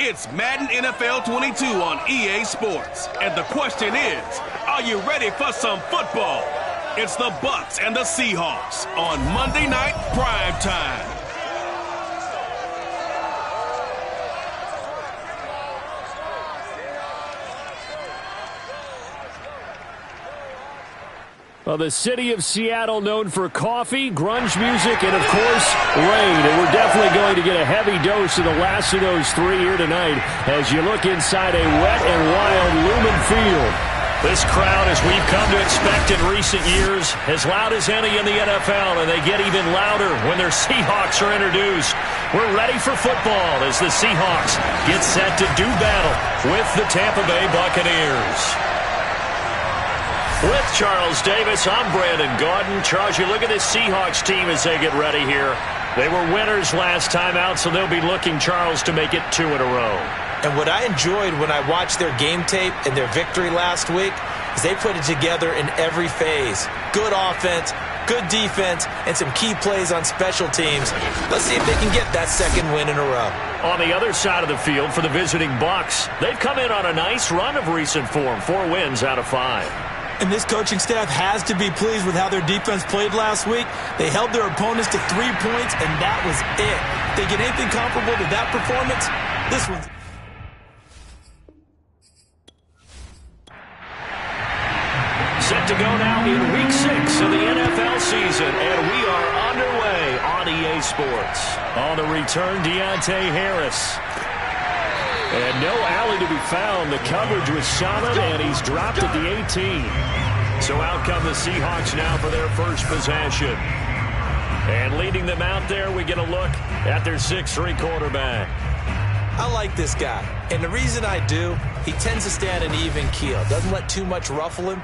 It's Madden NFL 22 on EA Sports. And the question is, are you ready for some football? It's the Bucs and the Seahawks on Monday Night Prime Time. Well, the city of Seattle known for coffee, grunge music, and, of course, rain. And we're definitely going to get a heavy dose of the last of those three here tonight as you look inside a wet and wild Lumen Field. This crowd, as we've come to expect in recent years, as loud as any in the NFL, and they get even louder when their Seahawks are introduced. We're ready for football as the Seahawks get set to do battle with the Tampa Bay Buccaneers. With Charles Davis, I'm Brandon Gaudin. Charles, you look at this Seahawks team as they get ready here. They were winners last time out, so they'll be looking, Charles, to make it 2 in a row. And what I enjoyed when I watched their game tape and their victory last week is they put it together in every phase. Good offense, good defense, and some key plays on special teams. Let's see if they can get that second win in a row. On the other side of the field for the visiting Bucs, they've come in on a nice run of recent form, 4 wins out of 5. And this coaching staff has to be pleased with how their defense played last week. They held their opponents to 3 points, and that was it. If they get anything comparable to that performance, this one's... Set to go now in Week 6 of the NFL season, and we are underway on EA Sports. On the return, Deontay Harris. And no alley to be found. The coverage was solid, and he's dropped at the 18. So out come the Seahawks now for their first possession. And leading them out there, we get a look at their 6'3" quarterback. I like this guy, and the reason I do, he tends to stay on an even keel. Doesn't let too much ruffle him.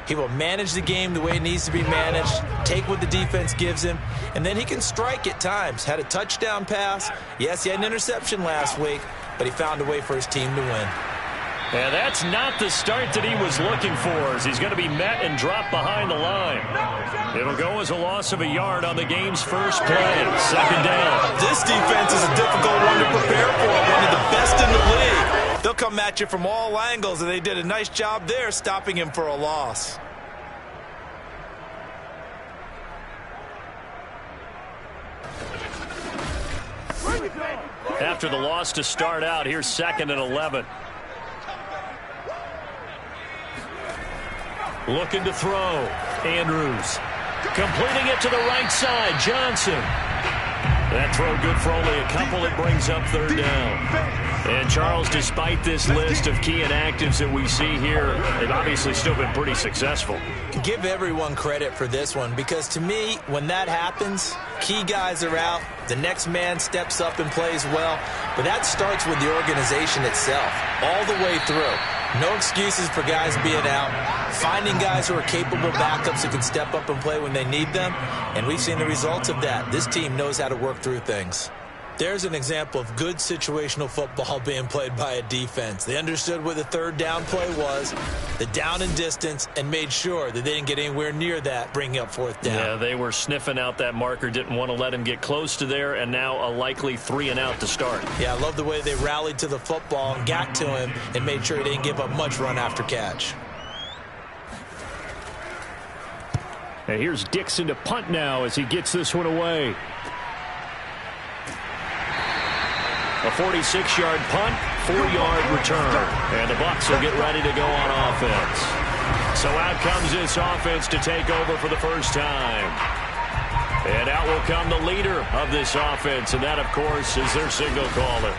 He will manage the game the way it needs to be managed, take what the defense gives him, and then he can strike at times. Had a touchdown pass. Yes, he had an interception last week, but he found a way for his team to win. And that's not the start that he was looking for, as he's going to be met and dropped behind the line. It'll go as a loss of a yard on the game's first play. Second down. This defense is a difficult one to prepare for, one of the best in the league. They'll come at you from all angles, and they did a nice job there stopping him for a loss. After the loss to start out, here's 2nd and 11. Looking to throw. Andrews. Completing it to the right side. Johnson. That throw good for only a couple. It brings up 3rd down. And, Charles, despite this list of key inactives that we see here, they've obviously still been pretty successful. Give everyone credit for this one, because to me, when that happens, key guys are out, the next man steps up and plays well, but that starts with the organization itself, all the way through. No excuses for guys being out, finding guys who are capable backups who can step up and play when they need them, and we've seen the results of that. This team knows how to work through things. There's an example of good situational football being played by a defense. They understood what the 3rd down play was, the down and distance, and made sure that they didn't get anywhere near that, bringing up 4th down. Yeah, they were sniffing out that marker, didn't want to let him get close to there, and now a likely 3 and out to start. Yeah, I love the way they rallied to the football and got to him and made sure he didn't give up much run after catch. And here's Dixon to punt now as he gets this one away. A 46-yard punt, 4-yard return. And the Bucs will get ready to go on offense. So out comes this offense to take over for the first time. And out will come the leader of this offense, and that, of course, is their signal caller.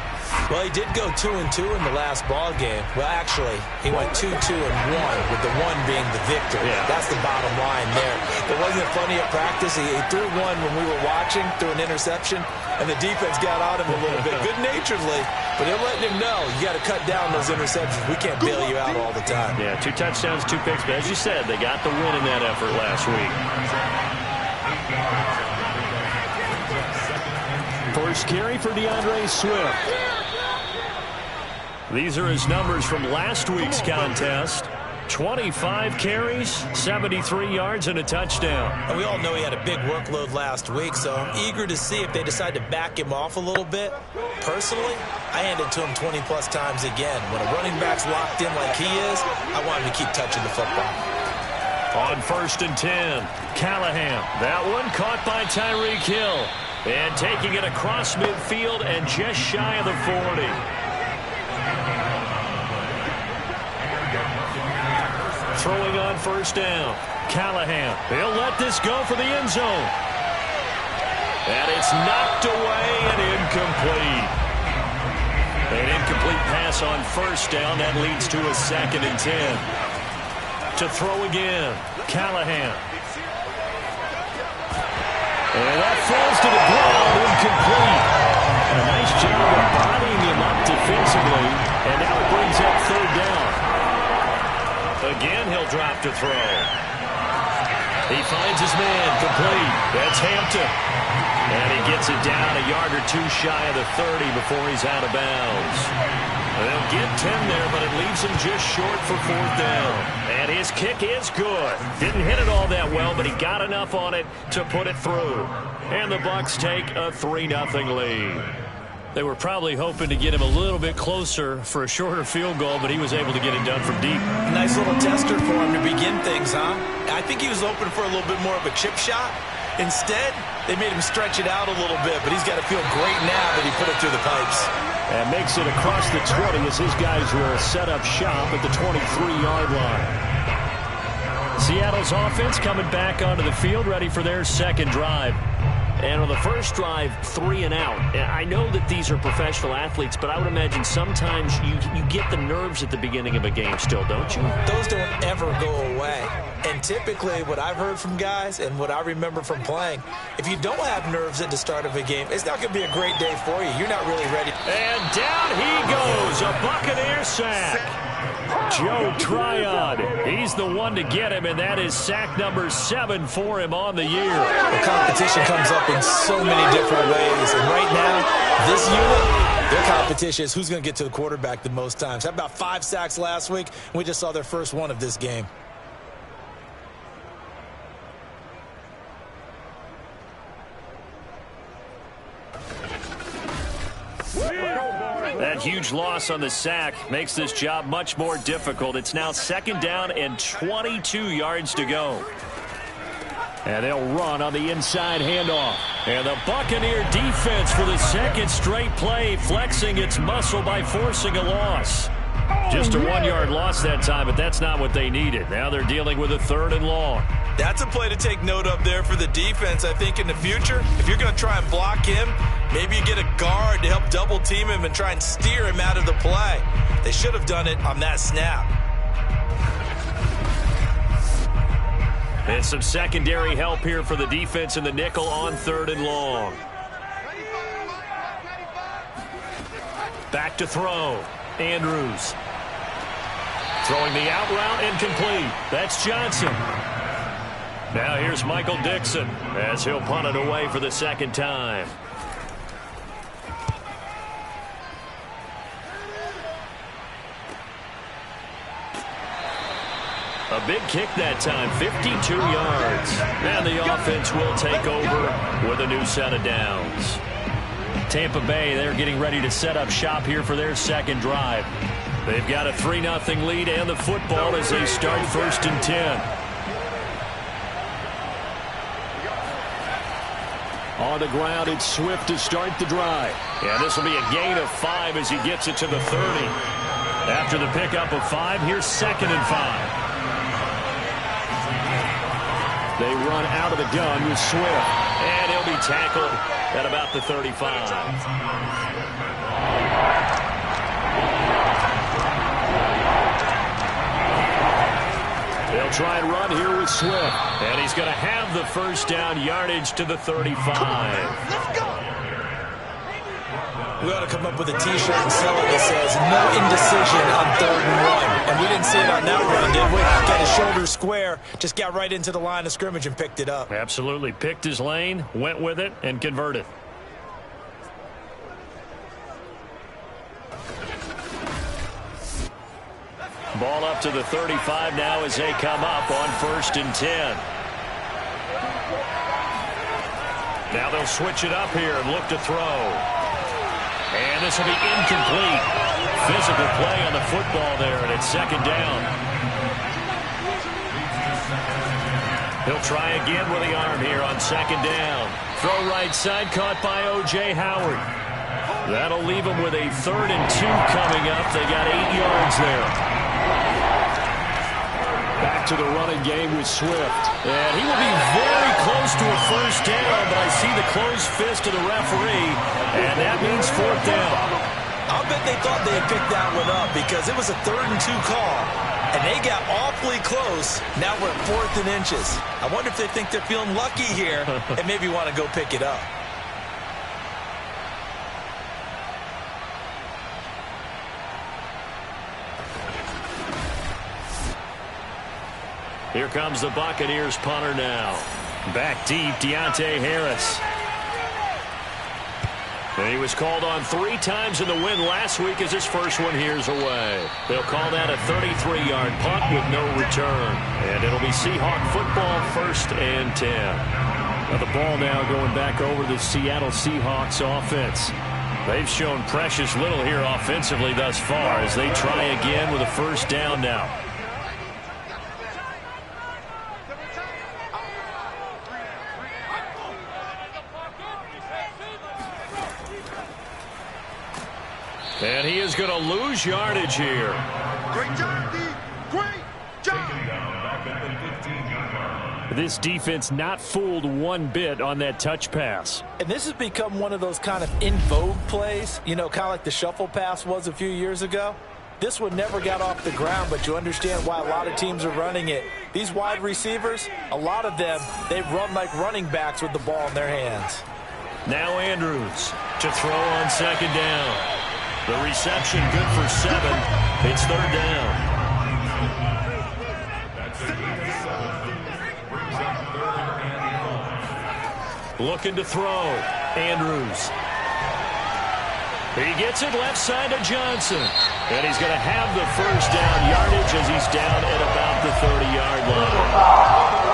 Well, he did go 2-2 in the last ball game. Well, actually, he went 2-2-1, with the 1 being the victory. Yeah. That's the bottom line there. But wasn't it funny at practice? He threw one when we were watching, threw an interception, and the defense got on him a little bit, good-naturedly. But they're letting him know, you got to cut down those interceptions. We can't bail you out all the time. Yeah, 2 touchdowns, 2 picks. But as you said, they got the win in that effort last week. First carry for DeAndre Swift. These are his numbers from last week's contest. 25 carries, 73 yards, and a touchdown. And we all know he had a big workload last week, so I'm eager to see if they decide to back him off a little bit. Personally, I hand it to him 20-plus times again. When a running back's locked in like he is, I want him to keep touching the football. On 1st and 10, Callahan. That one caught by Tyreek Hill. And taking it across midfield and just shy of the 40. Throwing on 1st down. Callahan. He'll let this go for the end zone. And it's knocked away and incomplete. An incomplete pass on 1st down. That leads to a 2nd and 10. To throw again. Callahan. And that falls to the ground, incomplete. A nice job of bodying him up defensively, and now it brings up 3rd down. Again, he'll drop to throw. He finds his man, complete. That's Hampton. And he gets it down a yard or 2 shy of the 30 before he's out of bounds. They'll get 10 there, but it leaves him just short for 4th down. And his kick is good. Didn't hit it all that well, but he got enough on it to put it through. And the Bucs take a 3-0 lead. They were probably hoping to get him a little bit closer for a shorter field goal, but he was able to get it done from deep. Nice little tester for him to begin things, huh? I think he was hoping for a little bit more of a chip shot. Instead, they made him stretch it out a little bit, but he's got to feel great now that he put it through the pipes. And makes it across the 20 as his guys will set up shop at the 23-yard line. Seattle's offense coming back onto the field, ready for their 2nd drive. And on the first drive, 3 and out. I know that these are professional athletes, but I would imagine sometimes you get the nerves at the beginning of a game still, don't you? Those don't ever go away. And typically what I've heard from guys and what I remember from playing, if you don't have nerves at the start of a game, it's not going to be a great day for you. You're not really ready. And down he goes, a Buccaneer sack. Joe Tryon, he's the one to get him, and that is sack number 7 for him on the year. The competition comes up in so many different ways, and right now, this unit, their competition is who's going to get to the quarterback the most times. Had about 5 sacks last week, and we just saw their first one of this game. That huge loss on the sack makes this job much more difficult. It's now 2nd down and 22 yards to go. And they'll run on the inside handoff. And the Buccaneer defense for the 2nd straight play, flexing its muscle by forcing a loss. Just a 1-yard loss that time, but that's not what they needed. Now they're dealing with a 3rd and long. That's a play to take note of there for the defense, I think, in the future. If you're going to try and block him, maybe you get a guard to help double-team him and try and steer him out of the play. They should have done it on that snap. And some secondary help here for the defense in the nickel on 3rd and long. Back to throw. Andrews. Throwing the out route incomplete. That's Johnson. Now here's Michael Dixon as he'll punt it away for the 2nd time. A big kick that time, 52 yards. And the offense will take over with a new set of downs. Tampa Bay, they're getting ready to set up shop here for their 2nd drive. They've got a 3-0 lead and the football as they start 1st and 10. On the ground, it's Swift to start the drive. And this will be a gain of 5 as he gets it to the 30. After the pickup of 5, here's 2nd and 5. They run out of the gun with Swift. And he'll be tackled at about the 35. They'll try and run here with Swift. And he's going to have the 1st down, yardage to the 35. Let's go. We ought to come up with a T-shirt and sell it that says no indecision on 3rd and 1. And we didn't see it on that run, did we? Got his shoulder square, just got right into the line of scrimmage and picked it up. Absolutely. Picked his lane, went with it, and converted. Ball up to the 35 now as they come up on 1st and 10. Now they'll switch it up here and look to throw. And this will be incomplete. Physical play on the football there, and it's 2nd down. He'll try again with the arm here on 2nd down. Throw right side, caught by O.J. Howard. That'll leave them with a 3rd and 2 coming up. They got 8 yards there. Back to the running game with Swift. And he will be very close to a 1st down, but I see the closed fist of the referee, and that means 4th down. I'll bet they thought they had picked that one up because it was a 3rd and 2 call, and they got awfully close. Now we're at 4th and inches. I wonder if they think they're feeling lucky here and maybe want to go pick it up. Here comes the Buccaneers punter now. Back deep, Deontay Harris. And he was called on 3 times in the win last week as his first one here's away. They'll call that a 33-yard punt with no return. And it'll be Seahawk football, 1st and 10. Now the ball now going back over the Seattle Seahawks offense. They've shown precious little here offensively thus far as they try again with a 1st down now. And he is going to lose yardage here. Great job, D. Great job. This defense not fooled one bit on that touch pass. And this has become one of those kind of in vogue plays, you know, kind of like the shuffle pass was a few years ago. This one never got off the ground, but you understand why a lot of teams are running it. These wide receivers, a lot of them, they run like running backs with the ball in their hands. Now Andrews to throw on 2nd down. The reception good for 7. It's 3rd down. Looking to throw. Andrews. He gets it left side to Johnson. And he's going to have the 1st down yardage as he's down at about the 30-yard line.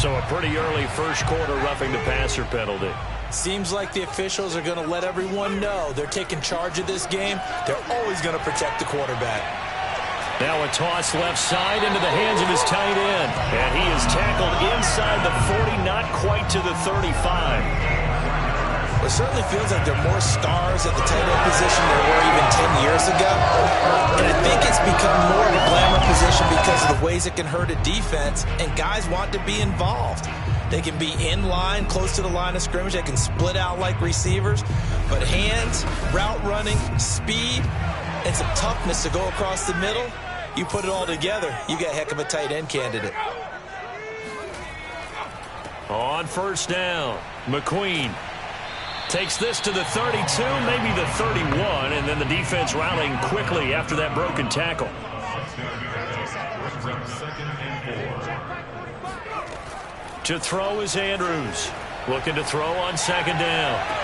So a pretty early 1st quarter roughing the passer penalty. Seems like the officials are going to let everyone know they're taking charge of this game. They're always going to protect the quarterback. Now a toss left side into the hands of his tight end. And he is tackled inside the 40, not quite to the 35. It certainly feels like there are more stars at the tight end position than there were even 10 years ago. And I think it's become more of a glamour position because of the ways it can hurt a defense, and guys want to be involved. They can be in line, close to the line of scrimmage. They can split out like receivers. But hands, route running, speed, and some toughness to go across the middle, you put it all together, you got a heck of a tight end candidate. On 1st down, McQueen takes this to the 32, maybe the 31, and then the defense rallying quickly after that broken tackle. To throw is Andrews. Looking to throw on 2nd down.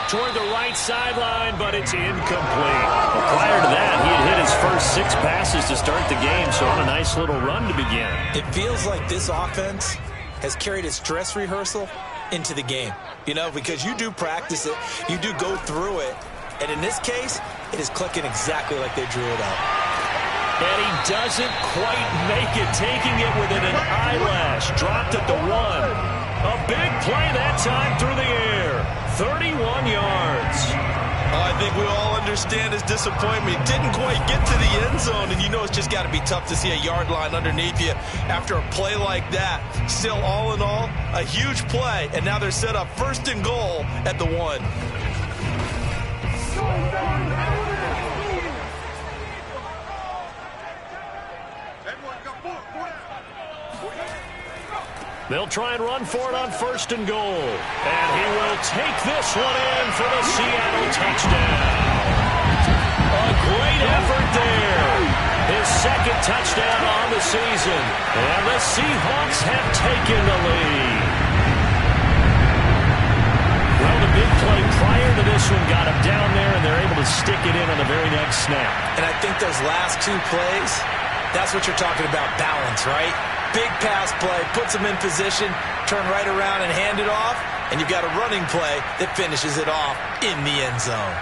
Toward the right sideline, but it's incomplete. Well, prior to that, he had hit his first 6 passes to start the game, so on a nice little run to begin. It feels like this offense has carried its dress rehearsal into the game. You know, because you do practice it, you do go through it, and in this case, it is clicking exactly like they drew it up. And he doesn't quite make it, taking it within an eyelash. Dropped at the 1. A big play that time through the air. 31 yards. I think we all understand his disappointment. He didn't quite get to the end zone, and you know it's just got to be tough to see a yard line underneath you after a play like that. Still, all in all, a huge play, and now they're set up 1st and goal at the 1. They'll try and run for it on 1st and goal. And he will take this one in for the Seattle touchdown. A great effort there. His 2nd touchdown on the season. And the Seahawks have taken the lead. Well, the big play prior to this one got him to stick it in on the very next snap. And I think those last 2 plays, that's what you're talking about, balance, right? Big pass play, puts them in position, turn right around and hand it off, and you've got a running play that finishes it off in the end zone.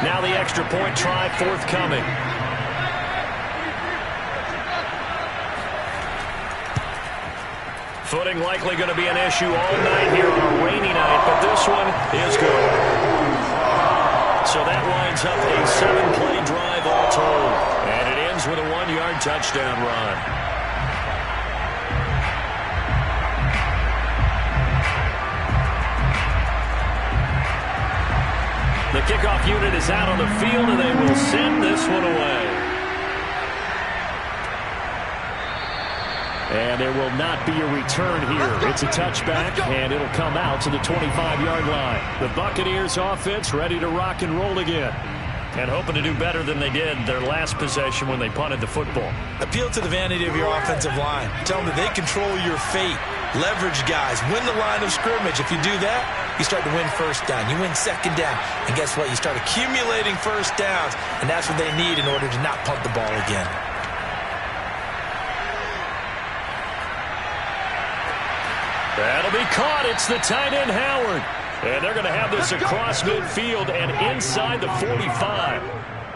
Now the extra point try forthcoming. Footing likely going to be an issue all night here on a rainy night, but this one is good. So that lines up a 7-play drive all told. And it ends with a 1-yard touchdown run. The kickoff unit is out on the field, and they will send this one away. And there will not be a return here. It's a touchback, and it'll come out to the 25-yard line. The Buccaneers offense ready to rock and roll again. And hoping to do better than they did their last possession when they punted the football. Appeal to the vanity of your offensive line. Tell them that they control your fate. Leverage guys. Win the line of scrimmage. If you do that, you start to win first down. You win second down. And guess what? You start accumulating first downs. And that's what they need in order to not punt the ball again. That'll be caught. It's the tight end, Howard. And they're going to have this across midfield and inside the 45.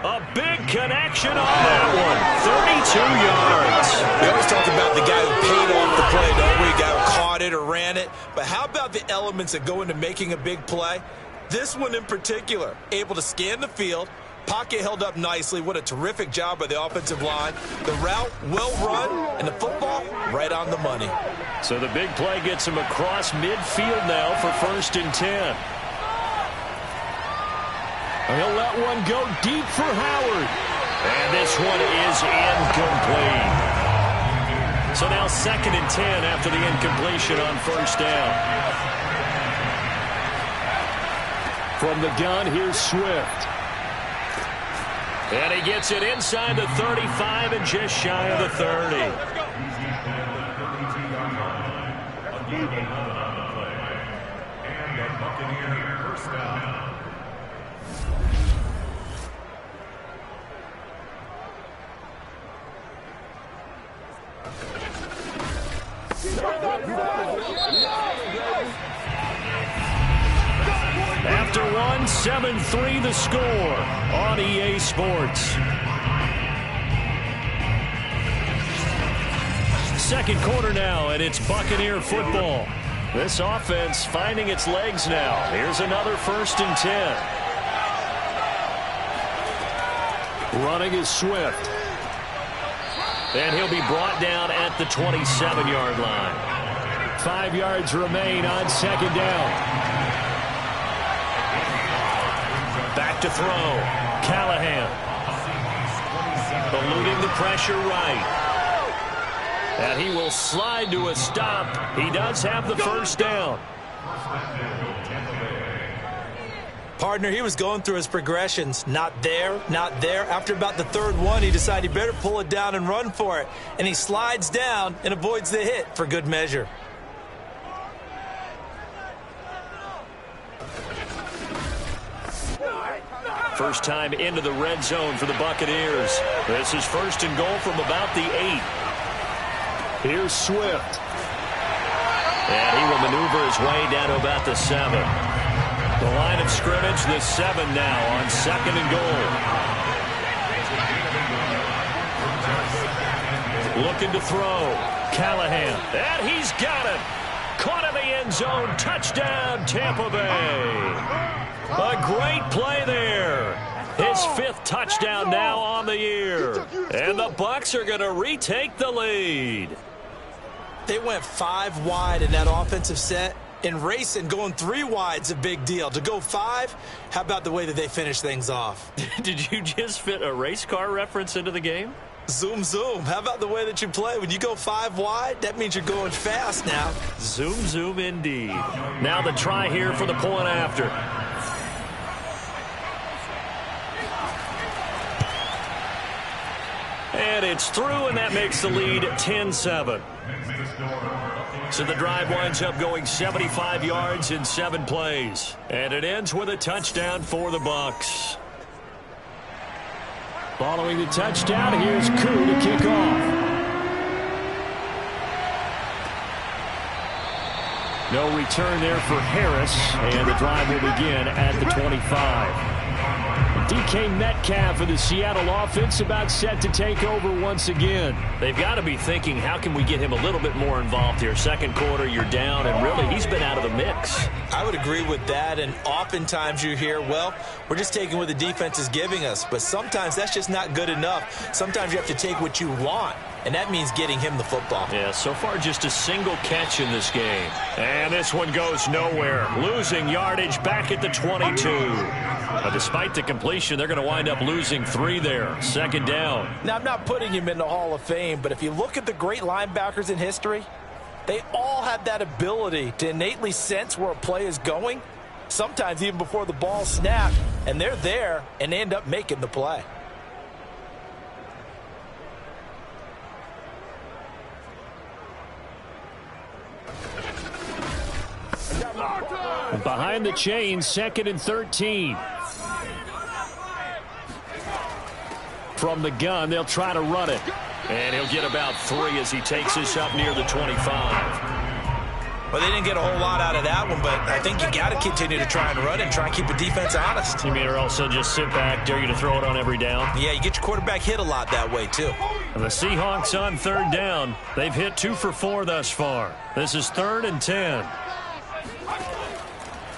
A big connection on that one. 32 yards. We always talk about the guy who paid off the play, don't we? The guy who caught it or ran it. But how about the elements that go into making a big play? This one in particular, able to scan the field. Pocket held up nicely. What a terrific job by the offensive line. The route well run, and the football right on the money. So the big play gets him across midfield now for 1st and 10. He'll let one go deep for Howard. And this one is incomplete. So now 2nd and 10 after the incompletion on 1st down. From the gun, here's Swift. And he gets it inside the 35 and just shy of the 30. After one, 7-3 the score on EA Sports. Second quarter now, and it's Buccaneer football. This offense finding its legs now. Here's another 1st and 10. Running is Swift. And he'll be brought down at the 27-yard line. 5 yards remain on 2nd down. Back to throw. Callahan. Eluding the pressure right. And he will slide to a stop. He does have the 1st down. Partner, he was going through his progressions. Not there, not there. After about the 3rd one, he decided he better pull it down and run for it. And he slides down and avoids the hit for good measure. First time into the red zone for the Buccaneers. This is 1st and goal from about the 8. Here's Swift. And he will maneuver his way down to about the 7. The line of scrimmage, the 7 now on 2nd and goal. Looking to throw. Callahan. And he's got it. Caught in the end zone. Touchdown, Tampa Bay. A great play there. His 5th touchdown now on the year. And the Bucs are going to retake the lead. They went 5 wide in that offensive set. And racing, going 3 wide's a big deal. To go 5, how about the way that they finish things off? Did you just fit a race car reference into the game? Zoom, zoom. How about the way that you play? When you go 5 wide, that means you're going fast now. Zoom, zoom indeed. Now the try here for the point after. And it's through, and that makes the lead 10-7. So the drive winds up going 75 yards in 7 plays. And it ends with a touchdown for the Bucs. Following the touchdown, here's Koo to kick off. No return there for Harris, and the drive will begin at the 25. DK Metcalf for the Seattle offense about set to take over once again. They've got to be thinking, how can we get him a little bit more involved here? Second quarter, you're down, and really, he's been out of the mix. I would agree with that, and oftentimes you hear, well, we're just taking what the defense is giving us, but sometimes that's just not good enough. Sometimes you have to take what you want, and that means getting him the football. Yeah, so far just a single catch in this game. And this one goes nowhere. Losing yardage back at the 22. Despite the completion, they're going to wind up losing 3 there. Second down. Now, I'm not putting him in the Hall of Fame, but if you look at the great linebackers in history, they all have that ability to innately sense where a play is going, sometimes even before the ball snapped, and they're there, and they end up making the play. Behind the chains, 2nd and 13. From the gun, they'll try to run it. And he'll get about 3 as he takes this up near the 25. Well, they didn't get a whole lot out of that one, but I think you got to continue to try and run and try and keep the defense honest. You mean or also just sit back, dare you to throw it on every down? Yeah, you get your quarterback hit a lot that way, too. And the Seahawks on 3rd down. They've hit 2 for 4 thus far. This is 3rd and 10.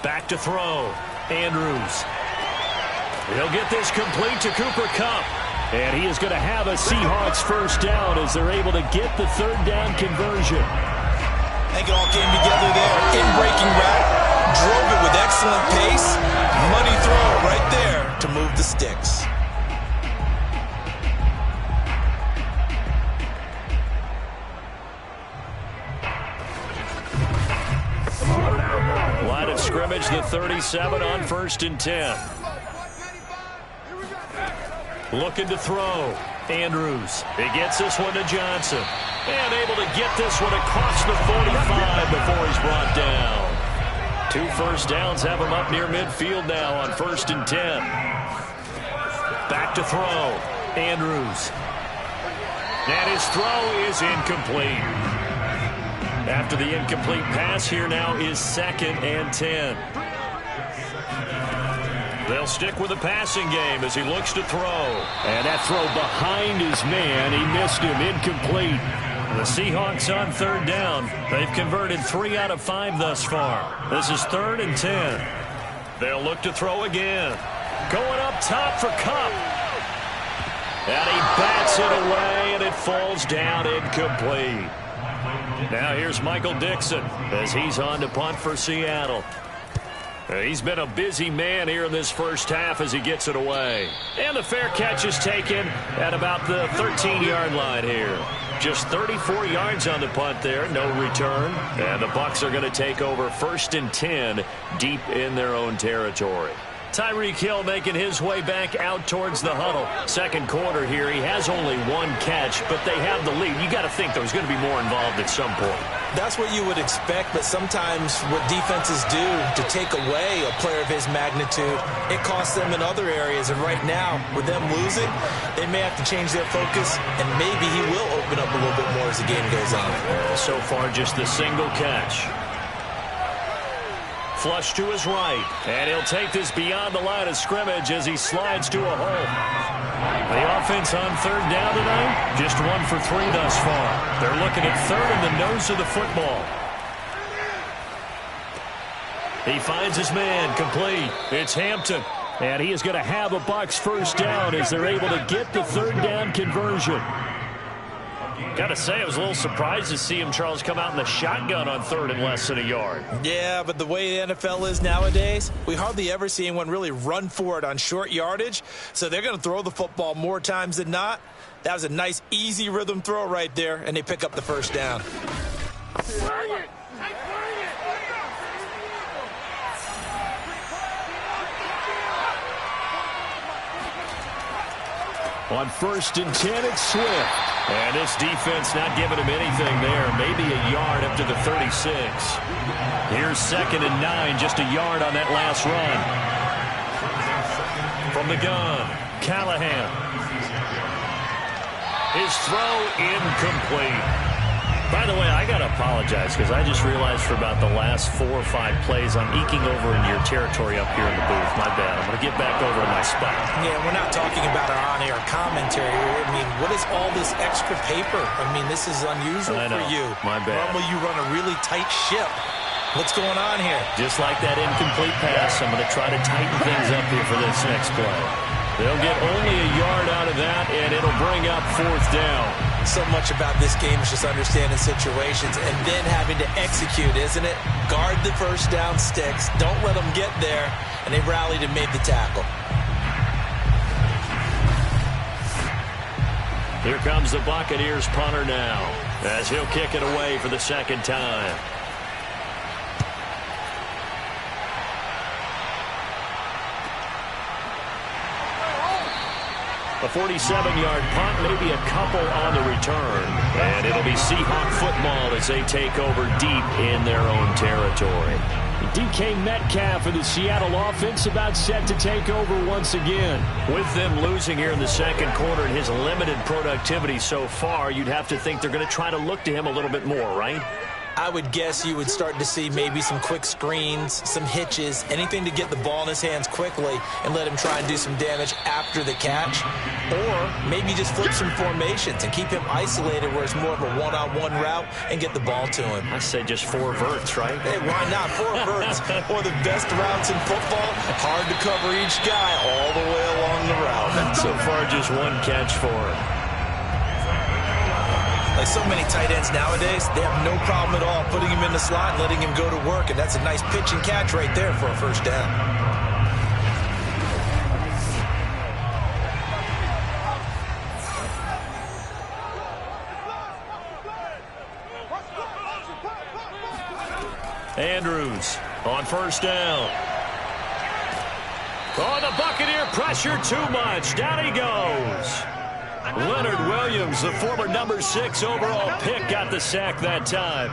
Back to throw. Andrews. He'll get this complete to Cooper Kupp. And he is going to have a Seahawks first down as they're able to get the 3rd down conversion. I think it all came together there. In-breaking route. Drove it with excellent pace. Money throw right there to move the sticks. Line of scrimmage, the 37 on 1st and 10. Looking to throw. Andrews. He gets this one to Johnson. And able to get this one across the 45 before he's brought down. 2 first downs have him up near midfield now on 1st and 10. Back to throw. Andrews. And his throw is incomplete. After the incomplete pass, here now is 2nd and 10. They'll stick with the passing game as he looks to throw. And that throw behind his man. He missed him. Incomplete. The Seahawks on 3rd down. They've converted 3 out of 5 thus far. This is 3rd and 10. They'll look to throw again. Going up top for Kupp. And he bats it away, and it falls down incomplete. Now here's Michael Dixon as he's on to punt for Seattle. He's been a busy man here in this first half as he gets it away. And the fair catch is taken at about the 13-yard line here. Just 34 yards on the punt there, no return. And the Bucs are going to take over 1st and 10 deep in their own territory. Tyreek Hill making his way back out towards the huddle. Second quarter here, he has only 1 catch, but they have the lead. You got to think there's going to be more involved at some point. That's what you would expect, but sometimes what defenses do to take away a player of his magnitude, it costs them in other areas. And right now, with them losing, they may have to change their focus, and maybe he will open up a little bit more as the game goes on. So far, just the single catch. Flush to his right, and he'll take this beyond the line of scrimmage as he slides to a hole. The offense on 3rd down tonight, just 1 for 3 thus far. They're looking at 3rd in the nose of the football. He finds his man, complete. It's Hampton. And he is going to have a Bucs first down as they're able to get the 3rd down conversion. Got to say, I was a little surprised to see him, Charles, come out in the shotgun on 3rd and less than a yard. Yeah, but the way the NFL is nowadays, we hardly ever see anyone really run for it on short yardage. So they're going to throw the football more times than not. That was a nice, easy rhythm throw right there, and they pick up the first down. On 1st and 10, it's Swift. And this defense not giving him anything there. Maybe a yard up to the 36. Here's 2nd and 9, just a yard on that last run. From the gun, Callahan. His throw incomplete. By the way, I got to apologize because I just realized for about the last 4 or 5 plays I'm eking over in your territory up here in the booth. My bad. I'm going to get back over to my spot. Yeah, we're not talking about our on-air commentary. I mean, what is all this extra paper? I mean, this is unusual for you. My bad. Normally you run a really tight ship. What's going on here? Just like that incomplete pass, I'm going to try to tighten things up here for this next play. They'll get only a yard out of that, and it'll bring up 4th down. So much about this game is just understanding situations and then having to execute, isn't it? Guard the first down sticks. Don't let them get there. And they rallied and made the tackle. Here comes the Buccaneers punter now as he'll kick it away for the 2nd time. A 47-yard punt, maybe a couple on the return. And it'll be Seahawk football as they take over deep in their own territory. DK Metcalf of the Seattle offense about set to take over once again. With them losing here in the 2nd quarter and his limited productivity so far, you'd have to think they're going to try to look to him a little bit more, right? I would guess you would start to see maybe some quick screens, some hitches, anything to get the ball in his hands quickly and let him try and do some damage after the catch. Or maybe just flip some formations and keep him isolated where it's more of a one-on-one route and get the ball to him. I say just 4 verts, right? Hey, why not? 4 verts. One of the best routes in football. Hard to cover each guy all the way along the route. So far, just 1 catch for him. Like so many tight ends nowadays, they have no problem at all putting him in the slot and letting him go to work, and that's a nice pitch and catch right there for a first down. Andrews on 1st down. Oh, the Buccaneer pressure too much. Down he goes. Leonard Williams, the former number 6 overall pick, got the sack that time.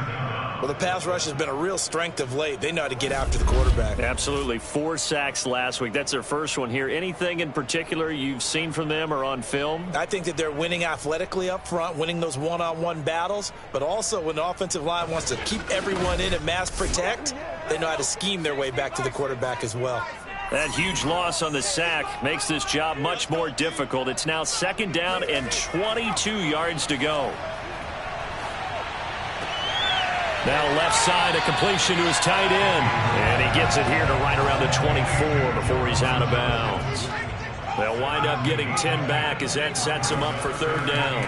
Well, the pass rush has been a real strength of late. They know how to get after the quarterback. Absolutely. 4 sacks last week. That's their first one here. Anything in particular you've seen from them or on film? I think that they're winning athletically up front, winning those one-on-one battles, but also when the offensive line wants to keep everyone in and mass protect, they know how to scheme their way back to the quarterback as well. That huge loss on the sack makes this job much more difficult. It's now 2nd down and 22 yards to go. Now left side, a completion to his tight end. And he gets it here to right around the 24 before he's out of bounds. They'll wind up getting 10 back as that sets him up for 3rd down.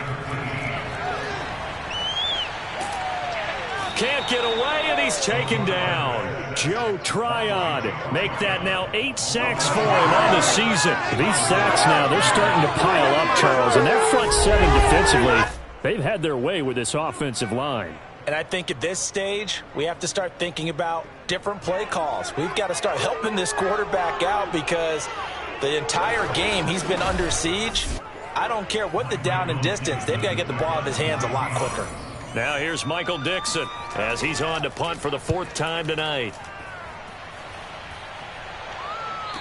Can't get away, and he's taken down. Joe Tryon make that now 8 sacks for him on the season. These sacks now, they're starting to pile up, Charles, and their front 7 defensively, they've had their way with this offensive line. And I think at this stage, we have to start thinking about different play calls. We've got to start helping this quarterback out because the entire game he's been under siege. I don't care what the down and distance. They've got to get the ball out of his hands a lot quicker. Now here's Michael Dixon as he's on to punt for the 4th time tonight.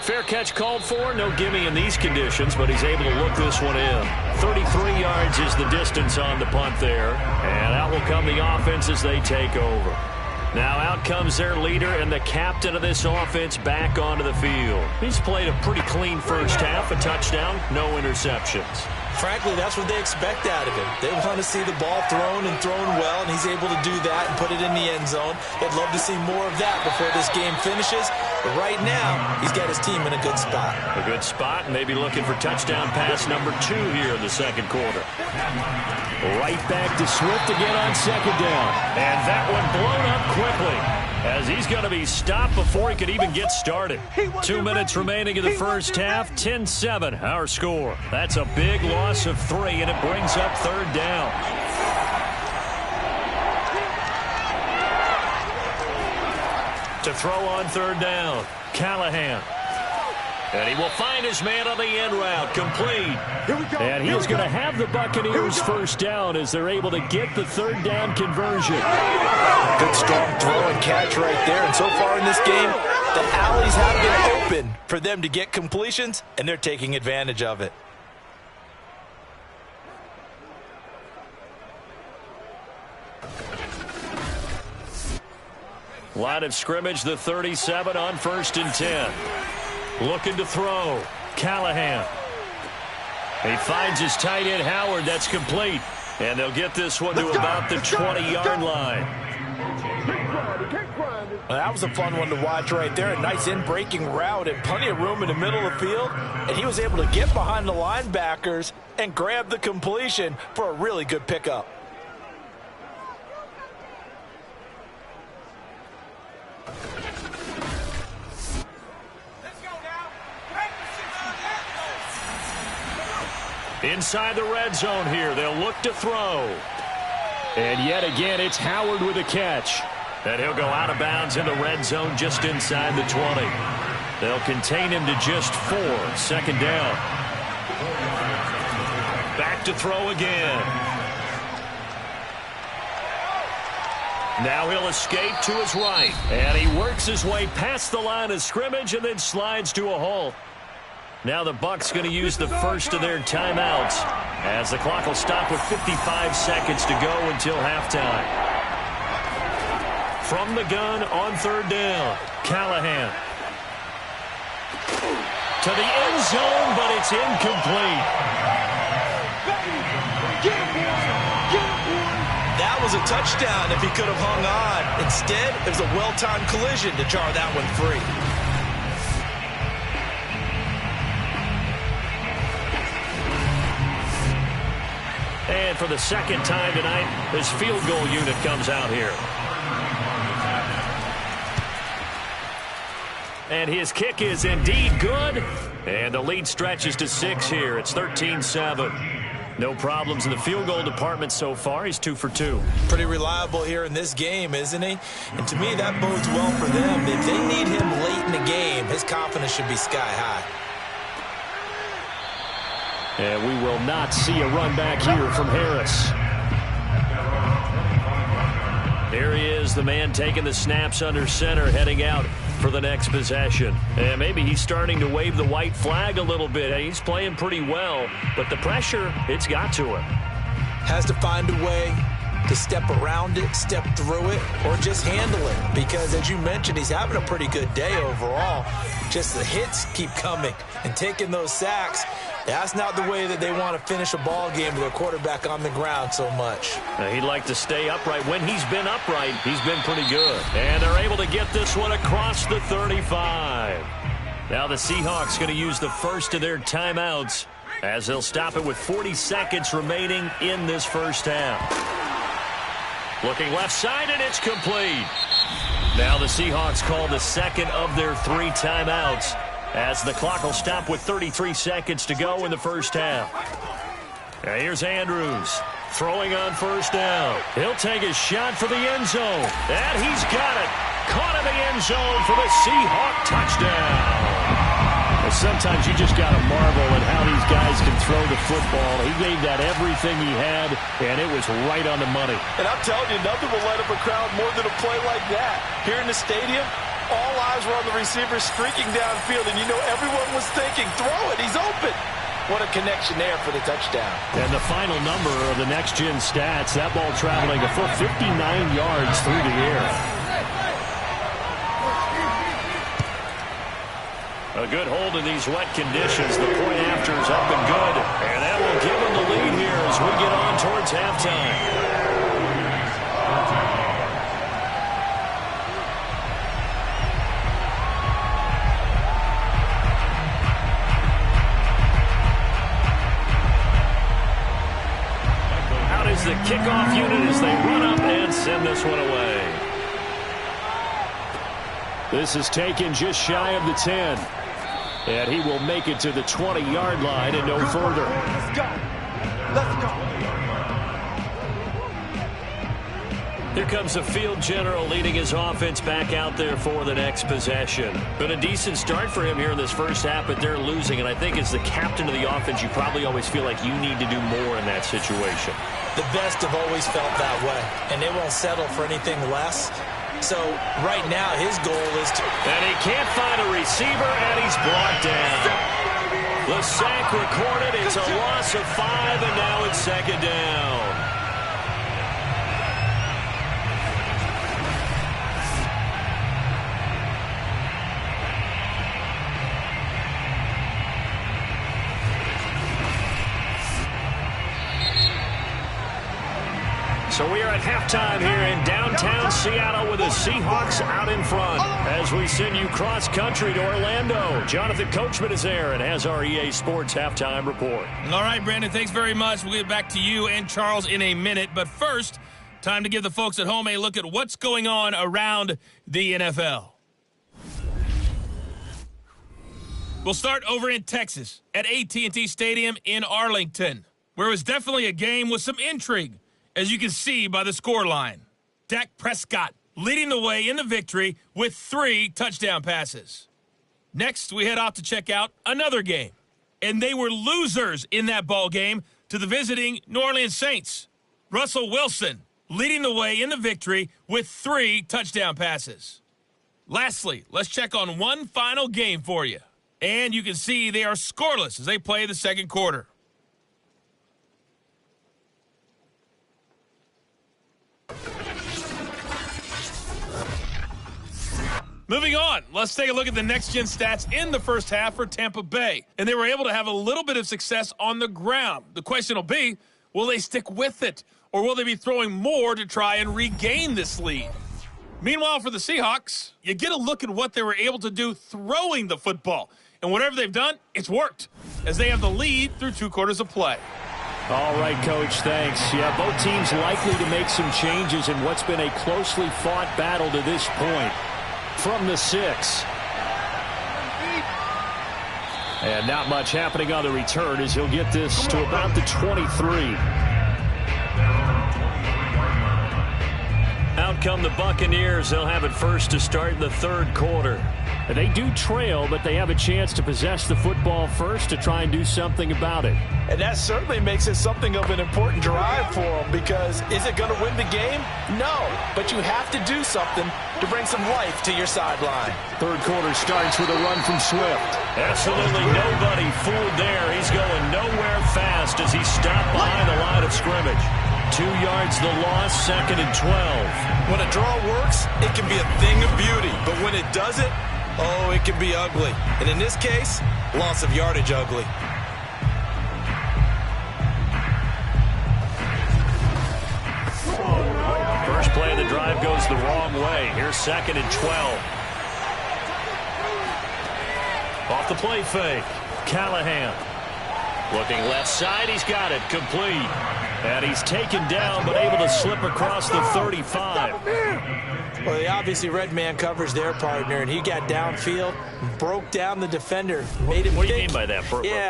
Fair catch called for. No gimme in these conditions, but he's able to look this one in. 33 yards is the distance on the punt there. And out will come the offense as they take over. Now out comes their leader and the captain of this offense back onto the field. He's played a pretty clean first half, a touchdown, no interceptions. Frankly, that's what they expect out of him. They want to see the ball thrown and thrown well, and he's able to do that and put it in the end zone. They'd love to see more of that before this game finishes. But right now, he's got his team in a good spot. A good spot, and maybe looking for touchdown pass number 2 here in the 2nd quarter. Right back to Swift again on 2nd down. And that one blown up quickly as he's going to be stopped before he could even get started. 2 minutes remaining in the first half. 10-7 our score. That's a big loss of 3, and it brings up 3rd down. To throw on 3rd down, Callahan. And he will find his man on the end route, complete. And he is going to have the Buccaneers first down as they're able to get the third down conversion. Good strong throw and catch right there. And so far in this game, the alleys have been open for them to get completions, and they're taking advantage of it. Line of scrimmage, the 37 on 1st and 10. Looking to throw. Callahan. He finds his tight end, Howard. That's complete. And they'll get this one to about the 20-yard line. Well, that was a fun one to watch right there. A nice in-breaking route and plenty of room in the middle of the field. And he was able to get behind the linebackers and grab the completion for a really good pickup. Inside the red zone here, they'll look to throw. And yet again, it's Howard with a catch. And he'll go out of bounds in the red zone just inside the 20. They'll contain him to just 4. 2nd down. Back to throw again. Now he'll escape to his right. And he works his way past the line of scrimmage and then slides to a halt. Now the Bucs going to use the first of their timeouts as the clock will stop with 55 seconds to go until halftime. From the gun on 3rd down, Callahan. To the end zone, but it's incomplete. That was a touchdown if he could have hung on. Instead, it was a well-timed collision to jar that one free. And for the 2nd time tonight, this field goal unit comes out here. And his kick is indeed good. And the lead stretches to 6 here. It's 13-7. No problems in the field goal department so far. He's 2 for 2. Pretty reliable here in this game, isn't he? And to me, that bodes well for them. If they need him late in the game, his confidence should be sky high. And we will not see a run back here from Harris. Here he is, the man taking the snaps under center, heading out for the next possession. And maybe he's starting to wave the white flag a little bit. He's playing pretty well, but the pressure, it's got to him. Has to find a way to step around it, step through it, or just handle it. Because, as you mentioned, he's having a pretty good day overall. Just the hits keep coming and taking those sacks. That's not the way that they want to finish a ball game with their quarterback on the ground so much. Now, he'd like to stay upright. When he's been upright, he's been pretty good. And they're able to get this one across the 35. Now the Seahawks going to use the first of their timeouts as they'll stop it with 40 seconds remaining in this first half. Looking left side, and it's complete. Now the Seahawks call the second of their 3 timeouts as the clock will stop with 33 seconds to go in the first half. Now here's Andrews throwing on 1st down. He'll take his shot for the end zone. And he's got it. Caught in the end zone for the Seahawk touchdown. Sometimes you just got to marvel at how these guys can throw the football. He gave that everything he had, and it was right on the money. And I'm telling you, nothing will light up a crowd more than a play like that. Here in the stadium, all eyes were on the receiver streaking downfield, and you know everyone was thinking, throw it, he's open. What a connection there for the touchdown. And the final number of the next-gen stats, that ball traveling a full 59 yards through the air. A good hold in these wet conditions. The point after is up and good. And that will give them the lead here as we get on towards halftime. Out is the kickoff unit as they run up and send this one away. This is taken just shy of the 10. And he will make it to the 20-yard line and no further. Let's go. Let's go. Here comes the field general leading his offense back out there for the next possession. Been a decent start for him here in this first half, but they're losing. And I think as the captain of the offense, you probably always feel like you need to do more in that situation. The best have always felt that way, and they won't settle for anything less. So right now his goal is to... And he can't find a receiver, and he's brought down. The sack recorded. It's a loss of 5, and now it's second down. So we are at halftime here in downtown Seattle with the Seahawks out in front. As we send you cross-country to Orlando, Jonathan Coachman is there and has our EA Sports halftime report. All right, Brandon, thanks very much. We'll get back to you and Charles in a minute. But first, time to give the folks at home a look at what's going on around the NFL. We'll start over in Texas at AT&T Stadium in Arlington, where it was definitely a game with some intrigue, as you can see by the scoreline. Dak Prescott leading the way in the victory with 3 touchdown passes. Next, we head off to check out another game. And they were losers in that ball game to the visiting New Orleans Saints. Russell Wilson leading the way in the victory with 3 touchdown passes. Lastly, let's check on one final game for you. And you can see they are scoreless as they play the second quarter. Moving on, let's take a look at the next-gen stats in the first half for Tampa Bay. And they were able to have a little bit of success on the ground. The question will be, will they stick with it? Or will they be throwing more to try and regain this lead? Meanwhile, for the Seahawks, you get a look at what they were able to do throwing the football. And whatever they've done, it's worked, as they have the lead through 2 quarters of play. All right, Coach, thanks. Yeah, both teams likely to make some changes in what's been a closely fought battle to this point. From the 6. And not much happening on the return as he'll get this to about the 23. Out come the Buccaneers. They'll have it first to start in the third quarter. They do trail, but they have a chance to possess the football first to try and do something about it. And that certainly makes it something of an important drive for them, because is it going to win the game? No, but you have to do something to bring some life to your sideline. Third quarter starts with a run from Swift. Absolutely nobody fooled there. He's going nowhere fast as he stopped behind the line of scrimmage. 2 yards the loss, second and 12. When a draw works, it can be a thing of beauty, but when it doesn't, oh, it can be ugly. And in this case, loss of yardage ugly. First play of the drive goes the wrong way. Here's second and 12. Off the play fake. Callahan. Looking left side. He's got it. Complete. And he's taken down, but able to slip across the 35. Well, they obviously read man coverage their partner, and he got downfield, broke down the defender. Made him what do you mean by that?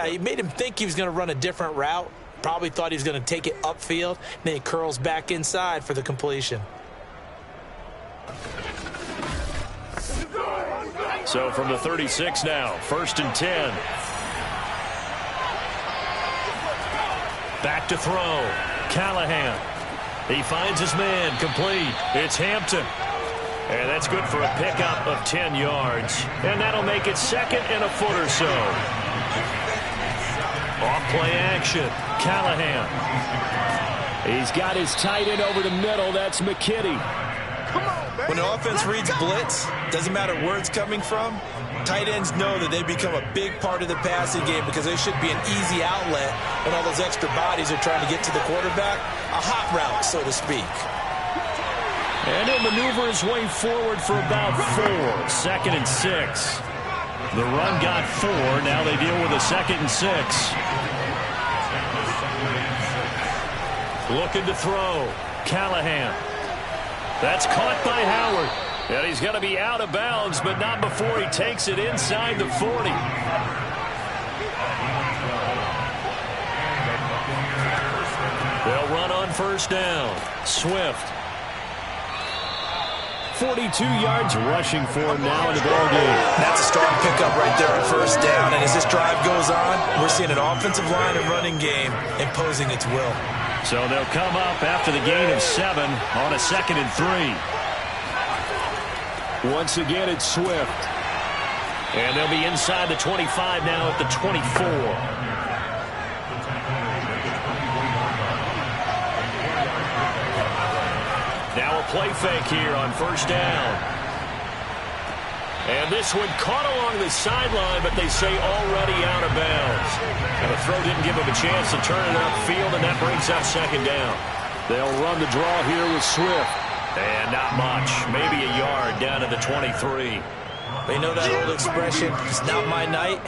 He made him think he was going to run a different route. Probably thought he was going to take it upfield. Then he curls back inside for the completion. So from the 36 now, first and 10. Back to throw. Callahan. He finds his man. Complete. It's Hampton. And that's good for a pickup of 10 yards. And that'll make it second and a foot or so. Off play action. Callahan. He's got his tight end over the middle. That's McKitty. When the offense reads blitz, doesn't matter where it's coming from, tight ends know that they become a big part of the passing game because they should be an easy outlet when all those extra bodies are trying to get to the quarterback. A hot route, so to speak. And he'll maneuver his way forward for about 4. Second and 6. The run got 4. Now they deal with a second and 6. Looking to throw. Callahan. That's caught by Howard. And he's going to be out of bounds, but not before he takes it inside the 40. They'll run on first down. Swift. 42 yards rushing for him now in the ballgame. That's a strong pickup right there on first down. And as this drive goes on, we're seeing an offensive line and running game imposing its will. So they'll come up after the gain of 7 on a 2nd and 3. Once again, it's Swift. And they'll be inside the 25 now at the 24. Now a play fake here on first down. And this one caught along the sideline, but they say already out of bounds. And the throw didn't give him a chance to turn it upfield, and that brings up 2nd down. They'll run the draw here with Swift. And not much, maybe a yard down to the 23. They know that old expression, it's not my night.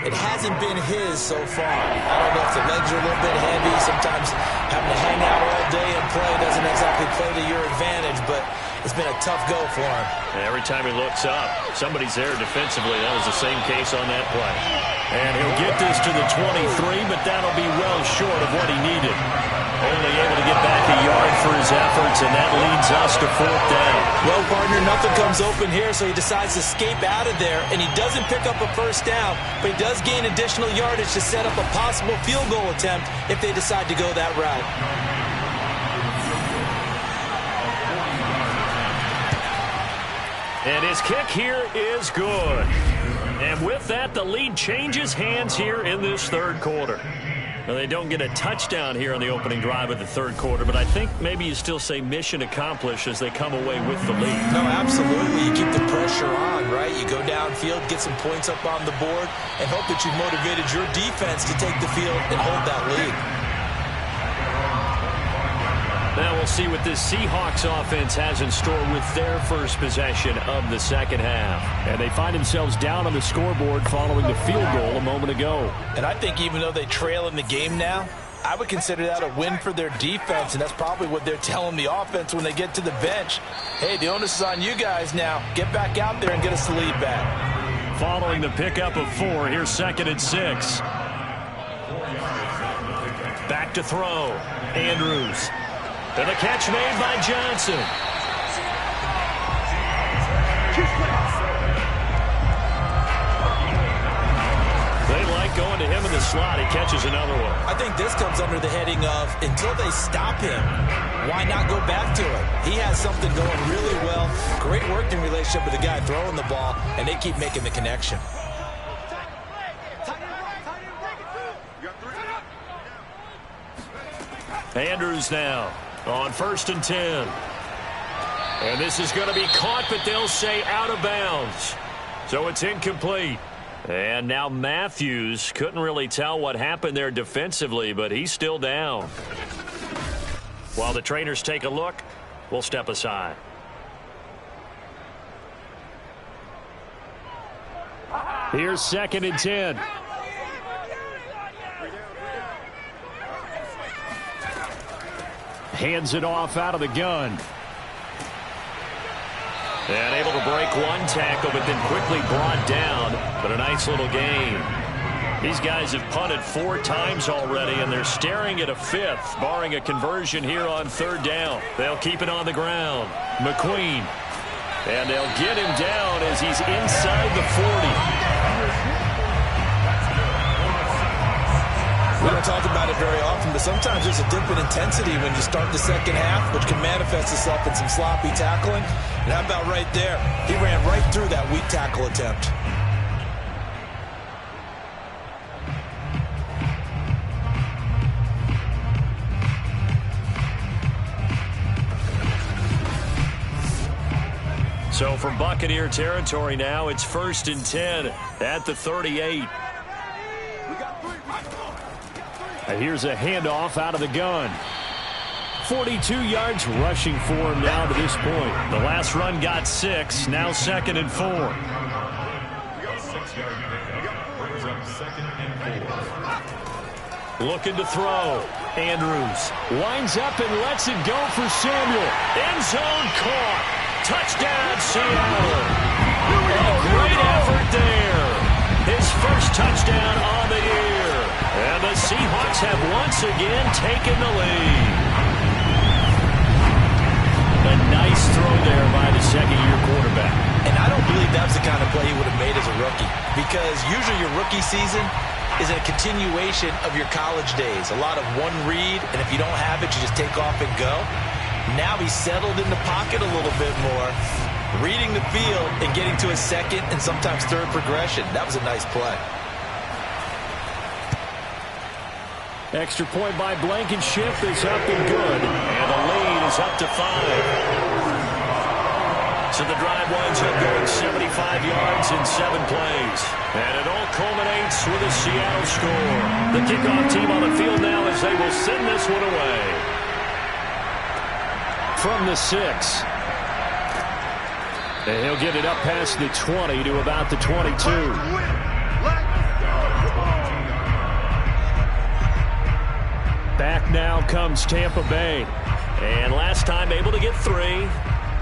It hasn't been his so far. I don't know if the legs are a little bit heavy. Sometimes having to hang out all day and play doesn't exactly play to your advantage, but it's been a tough go for him. And every time he looks up, somebody's there defensively. That was the same case on that play. And he'll get this to the 23, but that'll be well short of what he needed. Only able to get back a yard for his efforts, and that leads us to 4th down. Well, partner, nothing comes open here, so he decides to escape out of there, and he doesn't pick up a first down, but he does gain additional yardage to set up a possible field goal attempt if they decide to go that route. And his kick here is good. And with that, the lead changes hands here in this 3rd quarter. Now, they don't get a touchdown here on the opening drive of the 3rd quarter, but I think maybe you still say mission accomplished as they come away with the lead. No, absolutely. You keep the pressure on, right? You go downfield, get some points up on the board, and hope that you've motivated your defense to take the field and hold that lead. Now we'll see what this Seahawks offense has in store with their first possession of the 2nd half. And they find themselves down on the scoreboard following the field goal a moment ago. And I think even though they trail in the game now, I would consider that a win for their defense, and that's probably what they're telling the offense when they get to the bench. Hey, the onus is on you guys now. Get back out there and get us the lead back. Following the pickup of 4, here's 2nd and 6. Back to throw. Andrews. And the catch made by Johnson. They like going to him in the slot. He catches another one. I think this comes under the heading of until they stop him, why not go back to it? He has something going really well. Great working relationship with the guy throwing the ball, and they keep making the connection. Andrews now on 1st and 10. And this is going to be caught, but they'll say out of bounds. So it's incomplete. And now Matthews couldn't really tell what happened there defensively, but he's still down. While the trainers take a look, we'll step aside. Here's 2nd and 10. Hands it off out of the gun. And able to break one tackle, but then quickly brought down. But a nice little gain. These guys have punted 4 times already, and they're staring at a 5th, barring a conversion here on 3rd down. They'll keep it on the ground. McQueen. And they'll get him down as he's inside the 40. We don't talk about it very often, but sometimes there's a dip in intensity when you start the 2nd half, which can manifest itself in some sloppy tackling. And how about right there? He ran right through that weak tackle attempt. So from Buccaneer territory now, it's 1st and 10 at the 38. Here's a handoff out of the gun. 42 yards rushing for him now to this point. The last run got 6, now 2nd and 4. Looking to throw. Andrews lines up and lets it go for Samuel. End zone caught. Touchdown, Seattle. A great effort there. His first touchdown on the year. And the Seahawks have once again taken the lead. A nice throw there by the second-year quarterback. And I don't believe that was the kind of play he would have made as a rookie, because usually your rookie season is a continuation of your college days. A lot of one read, and if you don't have it, you just take off and go. Now he's settled in the pocket a little bit more, reading the field and getting to a second and sometimes third progression. That was a nice play. Extra point by Blankenship is up and good. And the lead is up to 5. So the drive winds up going 75 yards in 7 plays. And it all culminates with a Seattle score. The kickoff team on the field now as they will send this one away. From the 6. And he'll get it up past the 20 to about the 22. Back now comes Tampa Bay. And last time able to get 3.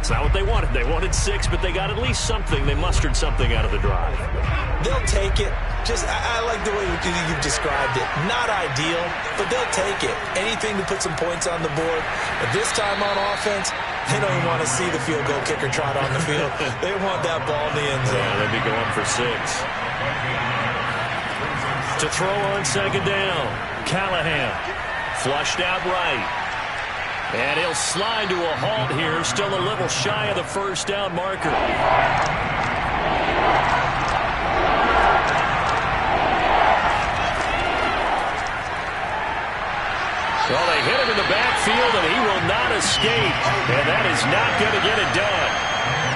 It's not what they wanted. They wanted 6, but they got at least something. They mustered something out of the drive. They'll take it. I like the way you've described it. Not ideal, but they'll take it. Anything to put some points on the board. But this time on offense, they don't even want to see the field goal kicker trot on the field. They want that ball in the end zone. Yeah, they'll be going for 6. To throw on second down, Callahan. Flushed out right. And he'll slide to a halt here. Still a little shy of the first down marker. Well, they hit him in the backfield, and he will not escape. And that is not going to get it done.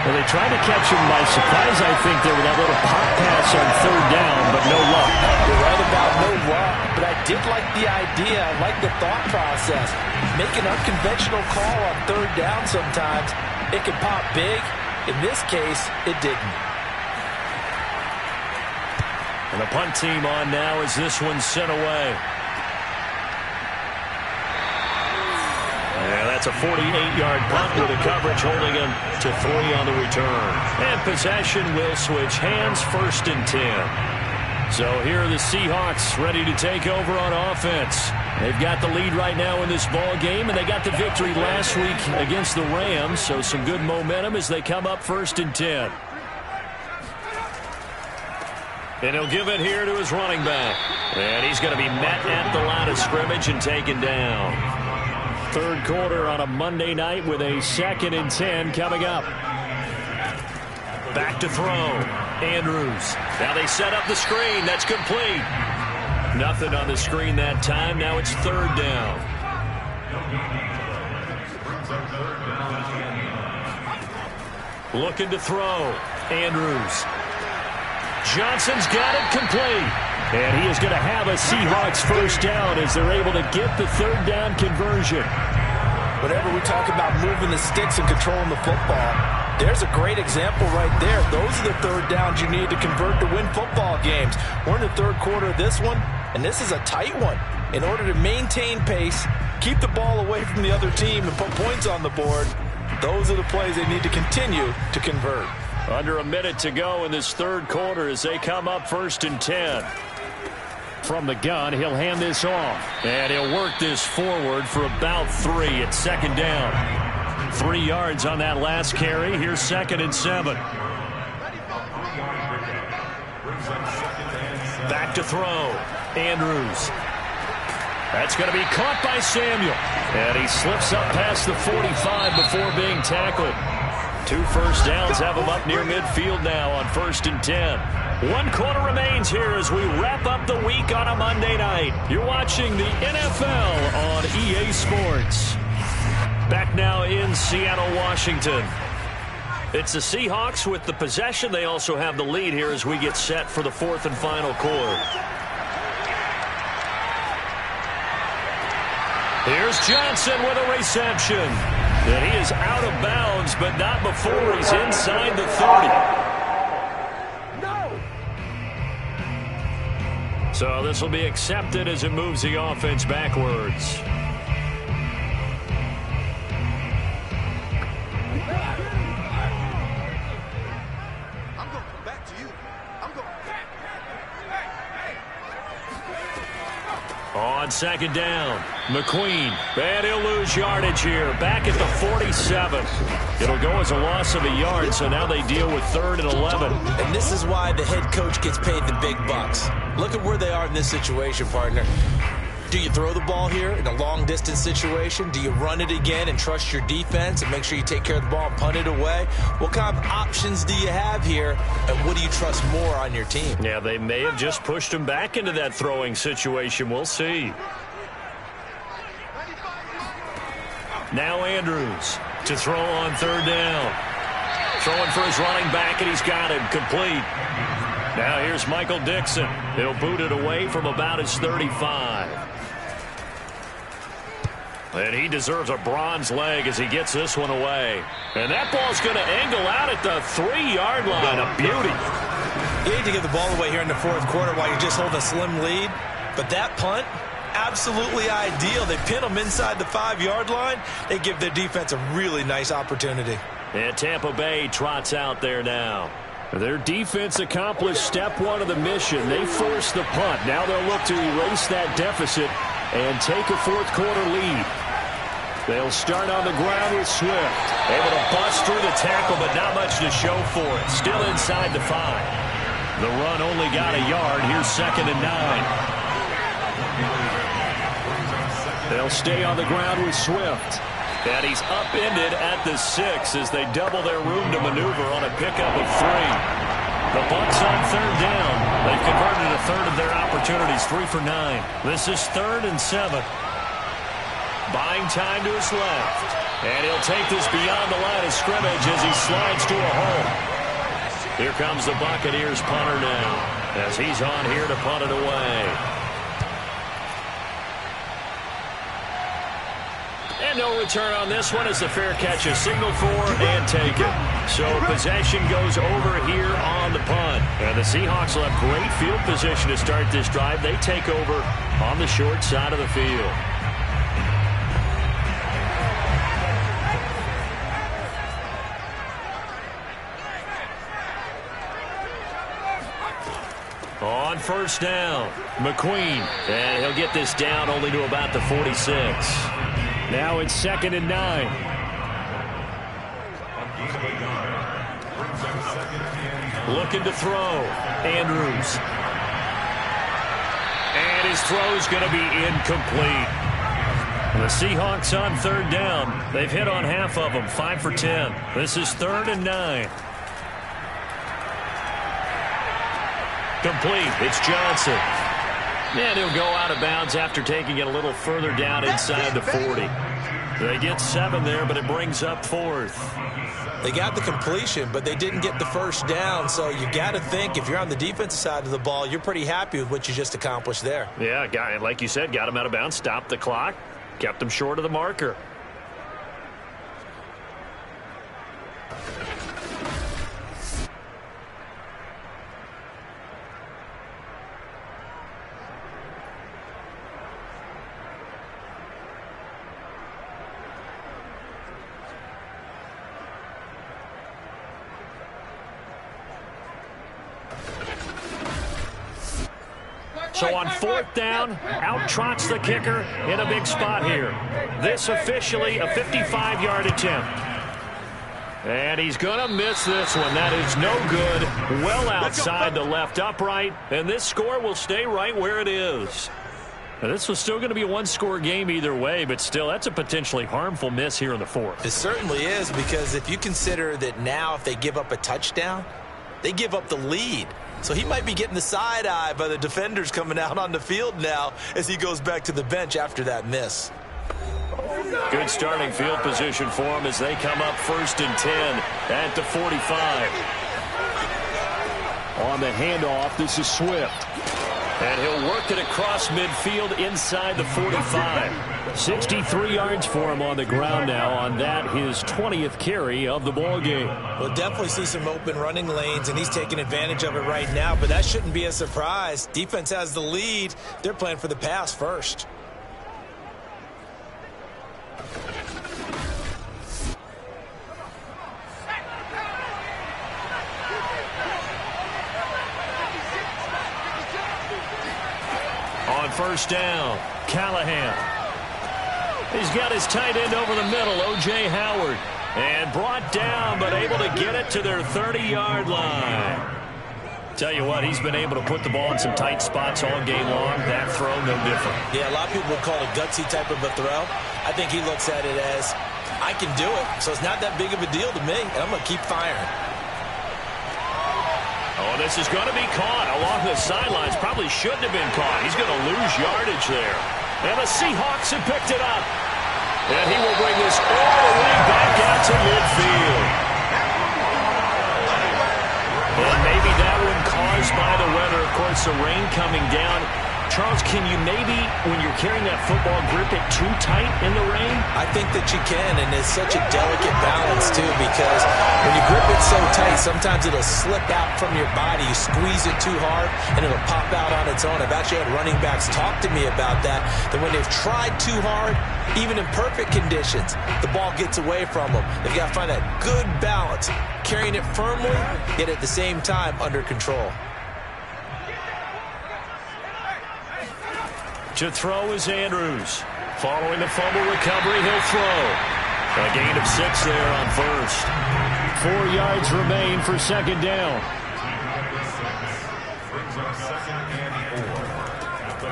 Well, they tried to catch him by surprise, I think, there with that little pop pass on third down, but no luck. You're right about no luck, but I did like the idea. I like the thought process. Make an unconventional call on third down sometimes. It can pop big. In this case, it didn't. And the punt team on now as this one's sent away. Yeah, that's a 48-yard punt with a coverage holding him to 3 on the return. And possession will switch hands, 1st and 10. So here are the Seahawks ready to take over on offense. They've got the lead right now in this ball game, and they got the victory last week against the Rams, so some good momentum as they come up 1st and 10. And he'll give it here to his running back. And he's going to be met at the line of scrimmage and taken down. Third quarter on a Monday night with a 2nd and 10 coming up. Back to throw. Andrews. Now they set up the screen. That's complete. Nothing on the screen that time. Now it's 3rd down. Looking to throw. Andrews. Johnson's got it complete. And he is going to have a Seahawks 1st down as they're able to get the 3rd down conversion. Whenever we talk about moving the sticks and controlling the football, there's a great example right there. Those are the 3rd downs you need to convert to win football games. We're in the 3rd quarter of this one, and this is a tight one. In order to maintain pace, keep the ball away from the other team, and put points on the board, those are the plays they need to continue to convert. Under a minute to go in this 3rd quarter as they come up 1st and 10. From the gun, he'll hand this off. And he'll work this forward for about 3 at 2nd down. 3 yards on that last carry. Here's 2nd and 7. Back to throw. Andrews. That's going to be caught by Samuel. And he slips up past the 45 before being tackled. 2 first downs have him up near midfield now on 1st and 10. 1 quarter remains here as we wrap up the week on a Monday night. You're watching the NFL on EA Sports. Back now in Seattle, Washington. It's the Seahawks with the possession. They also have the lead here as we get set for the 4th and final quarter. Here's Johnson with a reception. And he is out of bounds, but not before he's inside the 30. So this will be accepted as it moves the offense backwards. I'm going to come back to you. I'm going On 2nd down. McQueen, and he'll lose yardage here. Back at the 47. It'll go as a loss of a yard, so now they deal with 3rd and 11. And this is why the head coach gets paid the big bucks. Look at where they are in this situation, partner. Do you throw the ball here in a long-distance situation? Do you run it again and trust your defense and make sure you take care of the ball and punt it away? What kind of options do you have here, and what do you trust more on your team? Yeah, they may have just pushed him back into that throwing situation. We'll see. Now Andrews to throw on 3rd down. Throwing for his running back, and he's got it complete. Now here's Michael Dixon. He'll boot it away from about his 35. And he deserves a bronze leg as he gets this one away. And that ball's going to angle out at the 3-yard line. A beauty. You need to give the ball away here in the 4th quarter while you're just holding a slim lead. But that punt, absolutely ideal. They pin them inside the 5-yard line. They give their defense a really nice opportunity. And Tampa Bay trots out there now. Their defense accomplished step 1 of the mission. They forced the punt. Now they'll look to erase that deficit and take a 4th quarter lead. They'll start on the ground with Swift. Able to bust through the tackle, but not much to show for it. Still inside the 5. The run only got a yard. Here's 2nd and 9. They'll stay on the ground with Swift. And he's upended at the 6 as they double their room to maneuver on a pickup of 3. The Bucs on 3rd down. They've converted a 3rd of their opportunities, 3 for 9. This is 3rd and 7. Buying time to his left. And he'll take this beyond the line of scrimmage as he slides to a hole. Here comes the Buccaneers punter now as he's on here to punt it away. And no return on this one as the fair catch is signaled for and taken. So possession goes over here on the punt. And the Seahawks will have great field position to start this drive. They take over on the short side of the field. On 1st down, McQueen. And he'll get this down only to about the 46. Now it's 2nd and 9. Looking to throw. Andrews. And his throw's going to be incomplete. The Seahawks on 3rd down. They've hit on half of them, 5 for 10. This is 3rd and 9. Complete. It's Johnson. And he'll go out of bounds after taking it a little further down inside the 40. They get 7 there, but it brings up 4th. They got the completion, but they didn't get the 1st down. So you got to think if you're on the defensive side of the ball, you're pretty happy with what you just accomplished there. Yeah, like you said, got him out of bounds, stopped the clock, kept him short of the marker. So on 4th down, out trots the kicker in a big spot here. This officially a 55-yard attempt. And he's going to miss this one. That is no good. Well outside the left upright. And this score will stay right where it is. Now, this was still going to be a one-score game either way, but still, that's a potentially harmful miss here in the 4th. It certainly is, because if you consider that now if they give up a touchdown, they give up the lead. So he might be getting the side eye by the defenders coming out on the field now as he goes back to the bench after that miss. Good starting field position for him as they come up 1st and 10 at the 45. On the handoff, this is Swift. And he'll work it across midfield inside the 45. 63 yards for him on the ground now on that, his 20th carry of the ball game. We'll definitely see some open running lanes, and he's taking advantage of it right now, but that shouldn't be a surprise. Defense has the lead. They're playing for the pass first. On 1st down, Callahan. He's got his tight end over the middle, O.J. Howard. And brought down, but able to get it to their 30-yard line. Tell you what, he's been able to put the ball in some tight spots all game long. That throw, no different. Yeah, a lot of people would call it a gutsy type of a throw. I think he looks at it as, I can do it, so it's not that big of a deal to me, and I'm going to keep firing. Oh, this is going to be caught along the sidelines. Probably shouldn't have been caught. He's going to lose yardage there. And the Seahawks have picked it up. And he will bring this all the way back out to midfield. And maybe that one caused by the weather. Of course, the rain coming down. Charles, can you maybe, when you're carrying that football, grip it too tight in the rain? I think that you can, and it's such a delicate balance, too, because when you grip it so tight, sometimes it'll slip out from your body. You squeeze it too hard, and it'll pop out on its own. I've actually had running backs talk to me about that when they've tried too hard, even in perfect conditions, the ball gets away from them. They've got to find that good balance, carrying it firmly, yet at the same time under control. To throw is Andrews. Following the fumble recovery, he'll throw. A gain of 6 there on first. 4 yards remain for second down.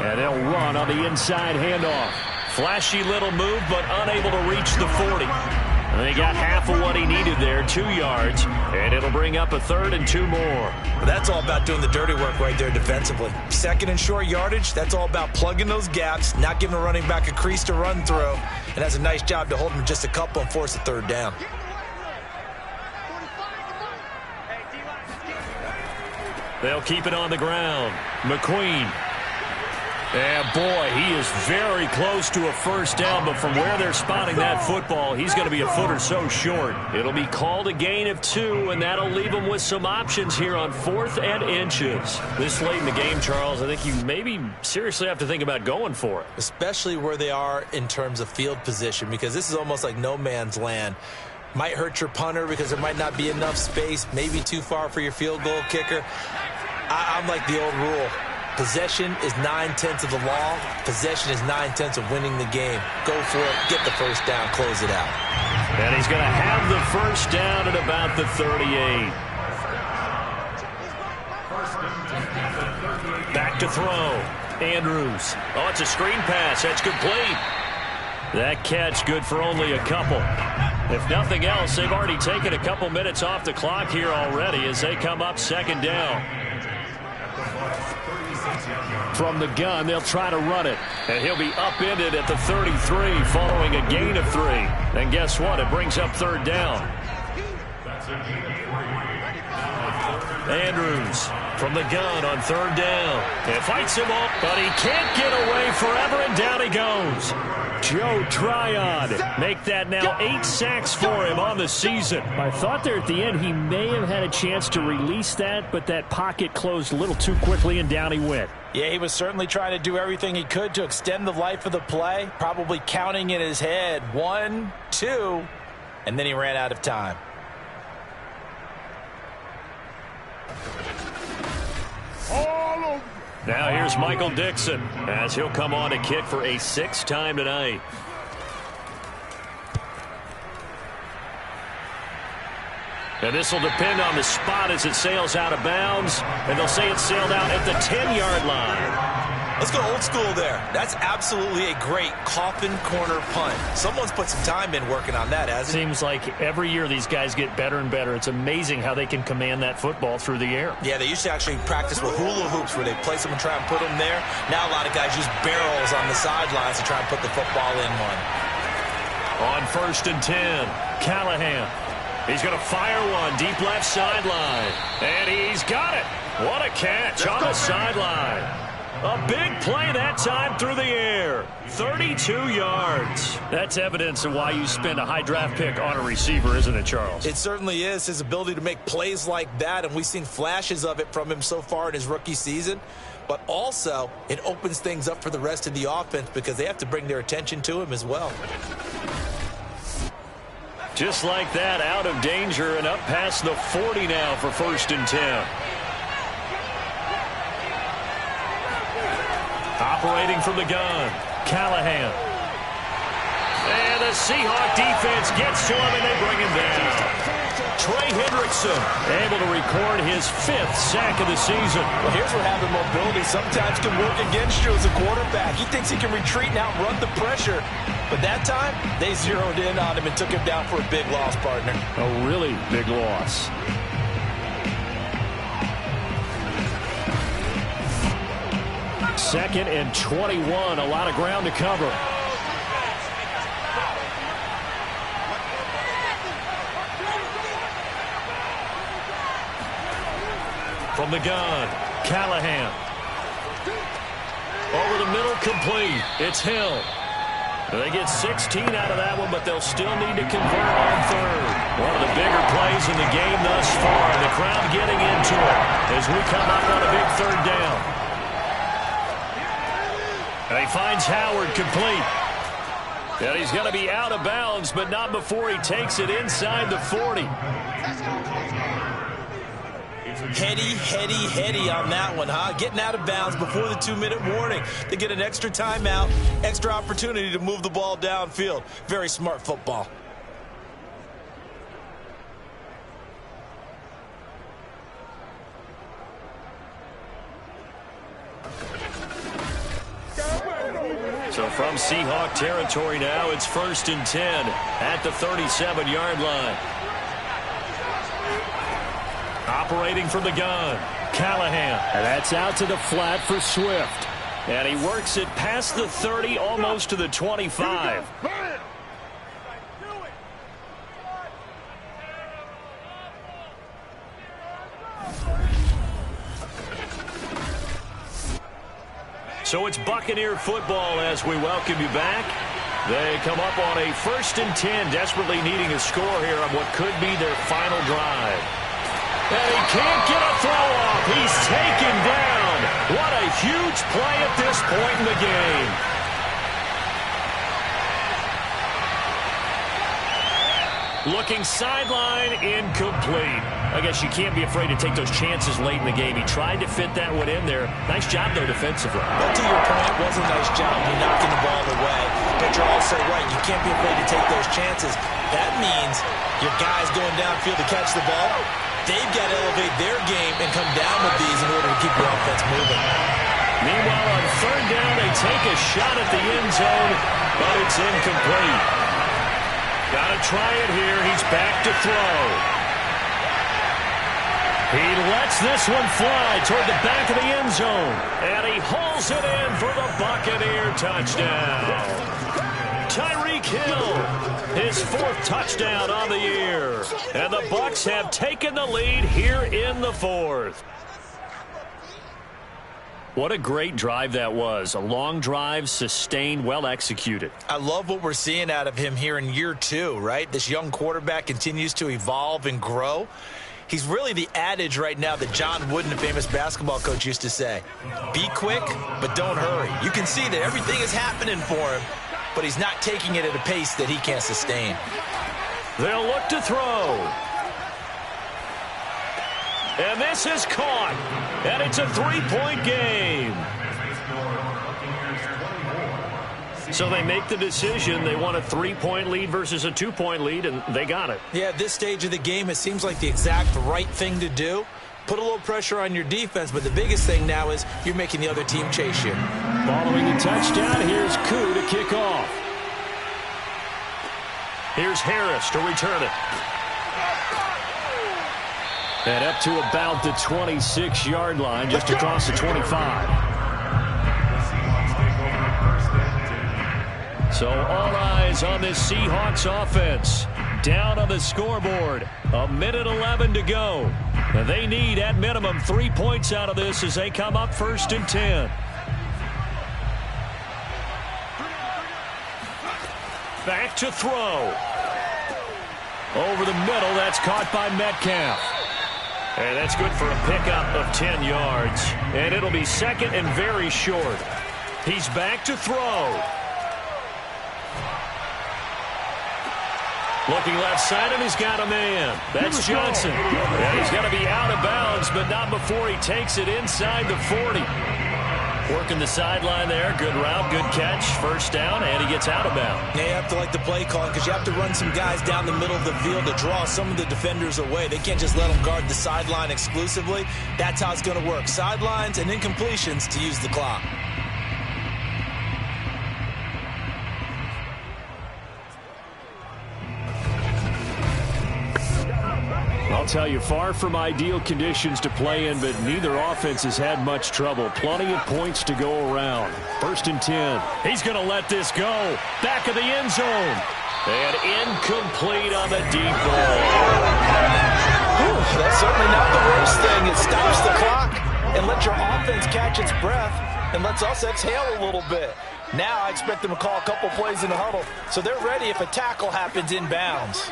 And they'll run on the inside handoff. Flashy little move, but unable to reach the 40. And they got half of what he needed there, 2 yards, and it'll bring up a 3rd and 2 more. But that's all about doing the dirty work right there defensively. Second and short yardage, that's all about plugging those gaps, not giving a running back a crease to run through, and that's a nice job to hold him just a couple and force a 3rd down. They'll keep it on the ground. McQueen. And boy, he is very close to a first down, but from where they're spotting that football, he's going to be a foot or so short. It'll be called a gain of 2, and that'll leave them with some options here on 4th and inches. This late in the game, Charles, I think you maybe seriously have to think about going for it. Especially where they are in terms of field position, because this is almost like no man's land. Might hurt your punter because there might not be enough space, maybe too far for your field goal kicker. I'm like the old rule. Possession is 9/10 of the law. Possession is 9/10 of winning the game. Go for it. Get the first down. Close it out. And he's going to have the first down at about the 38. Back to throw. Andrews. Oh, it's a screen pass. That's complete. That catch good for only a couple. If nothing else, they've already taken a couple minutes off the clock here already as they come up second down. From the gun, they'll try to run it. And he'll be upended at the 33 following a gain of 3. And guess what? It brings up 3rd down. Andrews from the gun on 3rd down. And fights him off, but he can't get away forever, and down he goes. Joe Tryon make that now 8 sacks for him on the season. I thought there at the end he may have had a chance to release that, but that pocket closed a little too quickly, and down he went. Yeah, he was certainly trying to do everything he could to extend the life of the play, probably counting in his head 1, 2, and then he ran out of time. Now here's Michael Dixon as he'll come on to kick for a 6th time tonight. And this will depend on the spot as it sails out of bounds. And they'll say it sailed out at the 10-yard line. Let's go old school there. That's absolutely a great coffin corner punt. Someone's put some time in working on that, hasn't it? Seems like every year these guys get better and better. It's amazing how they can command that football through the air. Yeah, they used to actually practice with hula hoops where they place them and try and put them there. Now a lot of guys use barrels on the sidelines to try and put the football in one. On 1st and 10, Callahan. He's going to fire one deep left sideline. And he's got it. What a catch on the sideline. A big play that time through the air. 32 yards. That's evidence of why you spend a high draft pick on a receiver, isn't it, Charles? It certainly is. His ability to make plays like that, and we've seen flashes of it from him so far in his rookie season. But also, it opens things up for the rest of the offense because they have to bring their attention to him as well. Just like that, out of danger and up past the 40 now for 1st and 10. Operating from the gun, Callahan. And the Seahawk defense gets to him, and they bring him down. Trey Hendrickson able to record his 5th sack of the season. Well, here's what having mobility sometimes can work against you as a quarterback. He thinks he can retreat and outrun the pressure. But that time, they zeroed in on him and took him down for a big loss, partner. A really big loss. Second and 21. A lot of ground to cover. From the gun, Callahan. Over the middle, complete. It's Hill. They get 16 out of that one, but they'll still need to convert on third. One of the bigger plays in the game thus far. The crowd getting into it as we come up on a big third down. And he finds Howard complete. And he's going to be out of bounds, but not before he takes it inside the 40. Heady on that one, huh? Getting out of bounds before the 2-minute warning. They get an extra timeout, extra opportunity to move the ball downfield. Very smart football. So from Seahawk territory now, it's 1st and 10 at the 37-yard line. Operating from the gun, Callahan. And that's out to the flat for Swift. And he works it past the 30, almost to the 25. So it's Buccaneer football as we welcome you back. They come up on a 1st and 10, desperately needing a score here on what could be their final drive. And he can't get a throw off. He's taken down. What a huge play at this point in the game. Looking sideline, incomplete. I guess you can't be afraid to take those chances late in the game. He tried to fit that one in there. Nice job, though, defensively. But to your point, it was a nice job of knocking the ball away. But you're also right. You can't be afraid to take those chances. That means your guys going downfield to catch the ball, they've got to elevate their game and come down with these in order to keep your offense moving. Meanwhile, on 3rd down, they take a shot at the end zone, but it's incomplete. Got to try it here. He's back to throw. He lets this one fly toward the back of the end zone, and he hauls it in for the Buccaneer touchdown. Tyreek Hill, his 4th touchdown on the year. And the Bucs have taken the lead here in the 4th. What a great drive that was. A long drive, sustained, well executed. I love what we're seeing out of him here in year 2, right? This young quarterback continues to evolve and grow. He's really the adage right now that John Wooden, a famous basketball coach, used to say. Be quick, but don't hurry. You can see that everything is happening for him, but he's not taking it at a pace that he can't sustain. They'll look to throw. And this is caught. And it's a 3-point game. So they make the decision. They want a 3-point lead versus a 2-point lead, and they got it. Yeah, at this stage of the game, it seems like the exact right thing to do. Put a little pressure on your defense, but the biggest thing now is you're making the other team chase you. Following the touchdown, here's Koo to kick off. Here's Harris to return it. And up to about the 26-yard line, just across the 25. So all eyes on this Seahawks offense. Down on the scoreboard. 1:11 to go. And they need, at minimum, 3 points out of this as they come up 1st and 10. Back to throw. Over the middle, that's caught by Metcalf. And that's good for a pickup of 10 yards. And it'll be 2nd and very short. He's back to throw. Looking left side, and he's got a man. That's Johnson. And he's going to be out of bounds but not before he takes it inside the 40. Working the sideline there. Good route, good catch. First down, and he gets out of bounds. Yeah, you have to like the play calling because you have to run some guys down the middle of the field to draw some of the defenders away. They can't just let them guard the sideline exclusively. That's how it's going to work. Sidelines and incompletions to use the clock. I'll tell you, far from ideal conditions to play in, but neither offense has had much trouble. Plenty of points to go around. 1st and 10. He's going to let this go. Back of the end zone. And incomplete on the deep ball. That's certainly not the worst thing. It stops the clock and lets your offense catch its breath and lets us exhale a little bit. Now I expect them to call a couple plays in the huddle so they're ready if a tackle happens inbounds.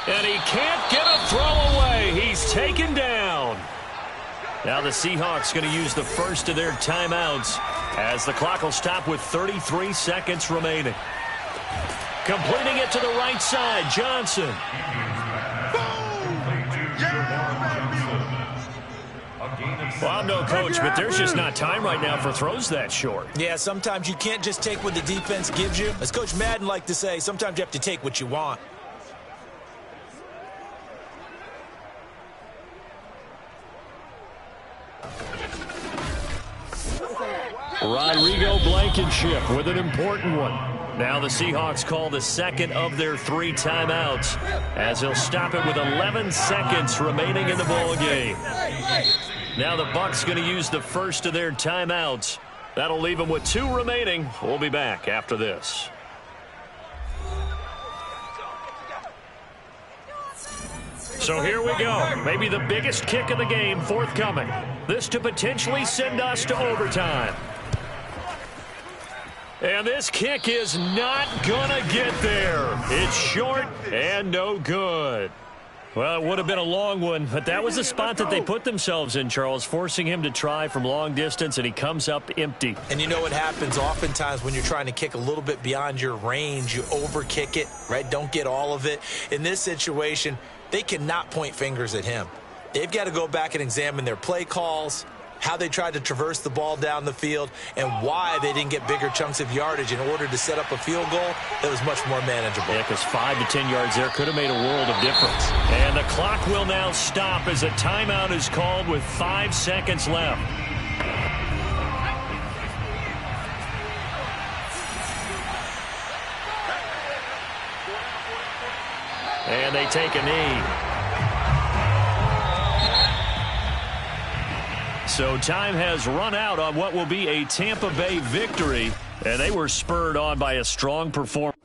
And he can't get a throw away. He's taken down. Now the Seahawks going to use the first of their timeouts as the clock will stop with 33 seconds remaining. Completing it to the right side, Johnson. Well, I'm no coach, but there's just not time right now for throws that short. Yeah, sometimes you can't just take what the defense gives you. As Coach Madden liked to say, sometimes you have to take what you want. Rodrigo Blankenship with an important one. Now the Seahawks call the second of their 3 timeouts as they'll stop it with 11 seconds remaining in the ball game. Now the Bucs going to use the first of their timeouts. That'll leave them with 2 remaining. We'll be back after this. So here we go. Maybe the biggest kick of the game forthcoming. This to potentially send us to overtime. And this kick is not going to get there. It's short and no good. Well, it would have been a long one, but that was the spot that they put themselves in, Charles, forcing him to try from long distance, and he comes up empty. And you know what happens oftentimes when you're trying to kick a little bit beyond your range, you overkick it, right? Don't get all of it. In this situation, they cannot point fingers at him. They've got to go back and examine their play calls, how they tried to traverse the ball down the field, and why they didn't get bigger chunks of yardage in order to set up a field goal that was much more manageable. Yeah, because 5 to 10 yards there could have made a world of difference. And the clock will now stop as a timeout is called with 5 seconds left. And they take a knee. So time has run out on what will be a Tampa Bay victory, and they were spurred on by a strong performance.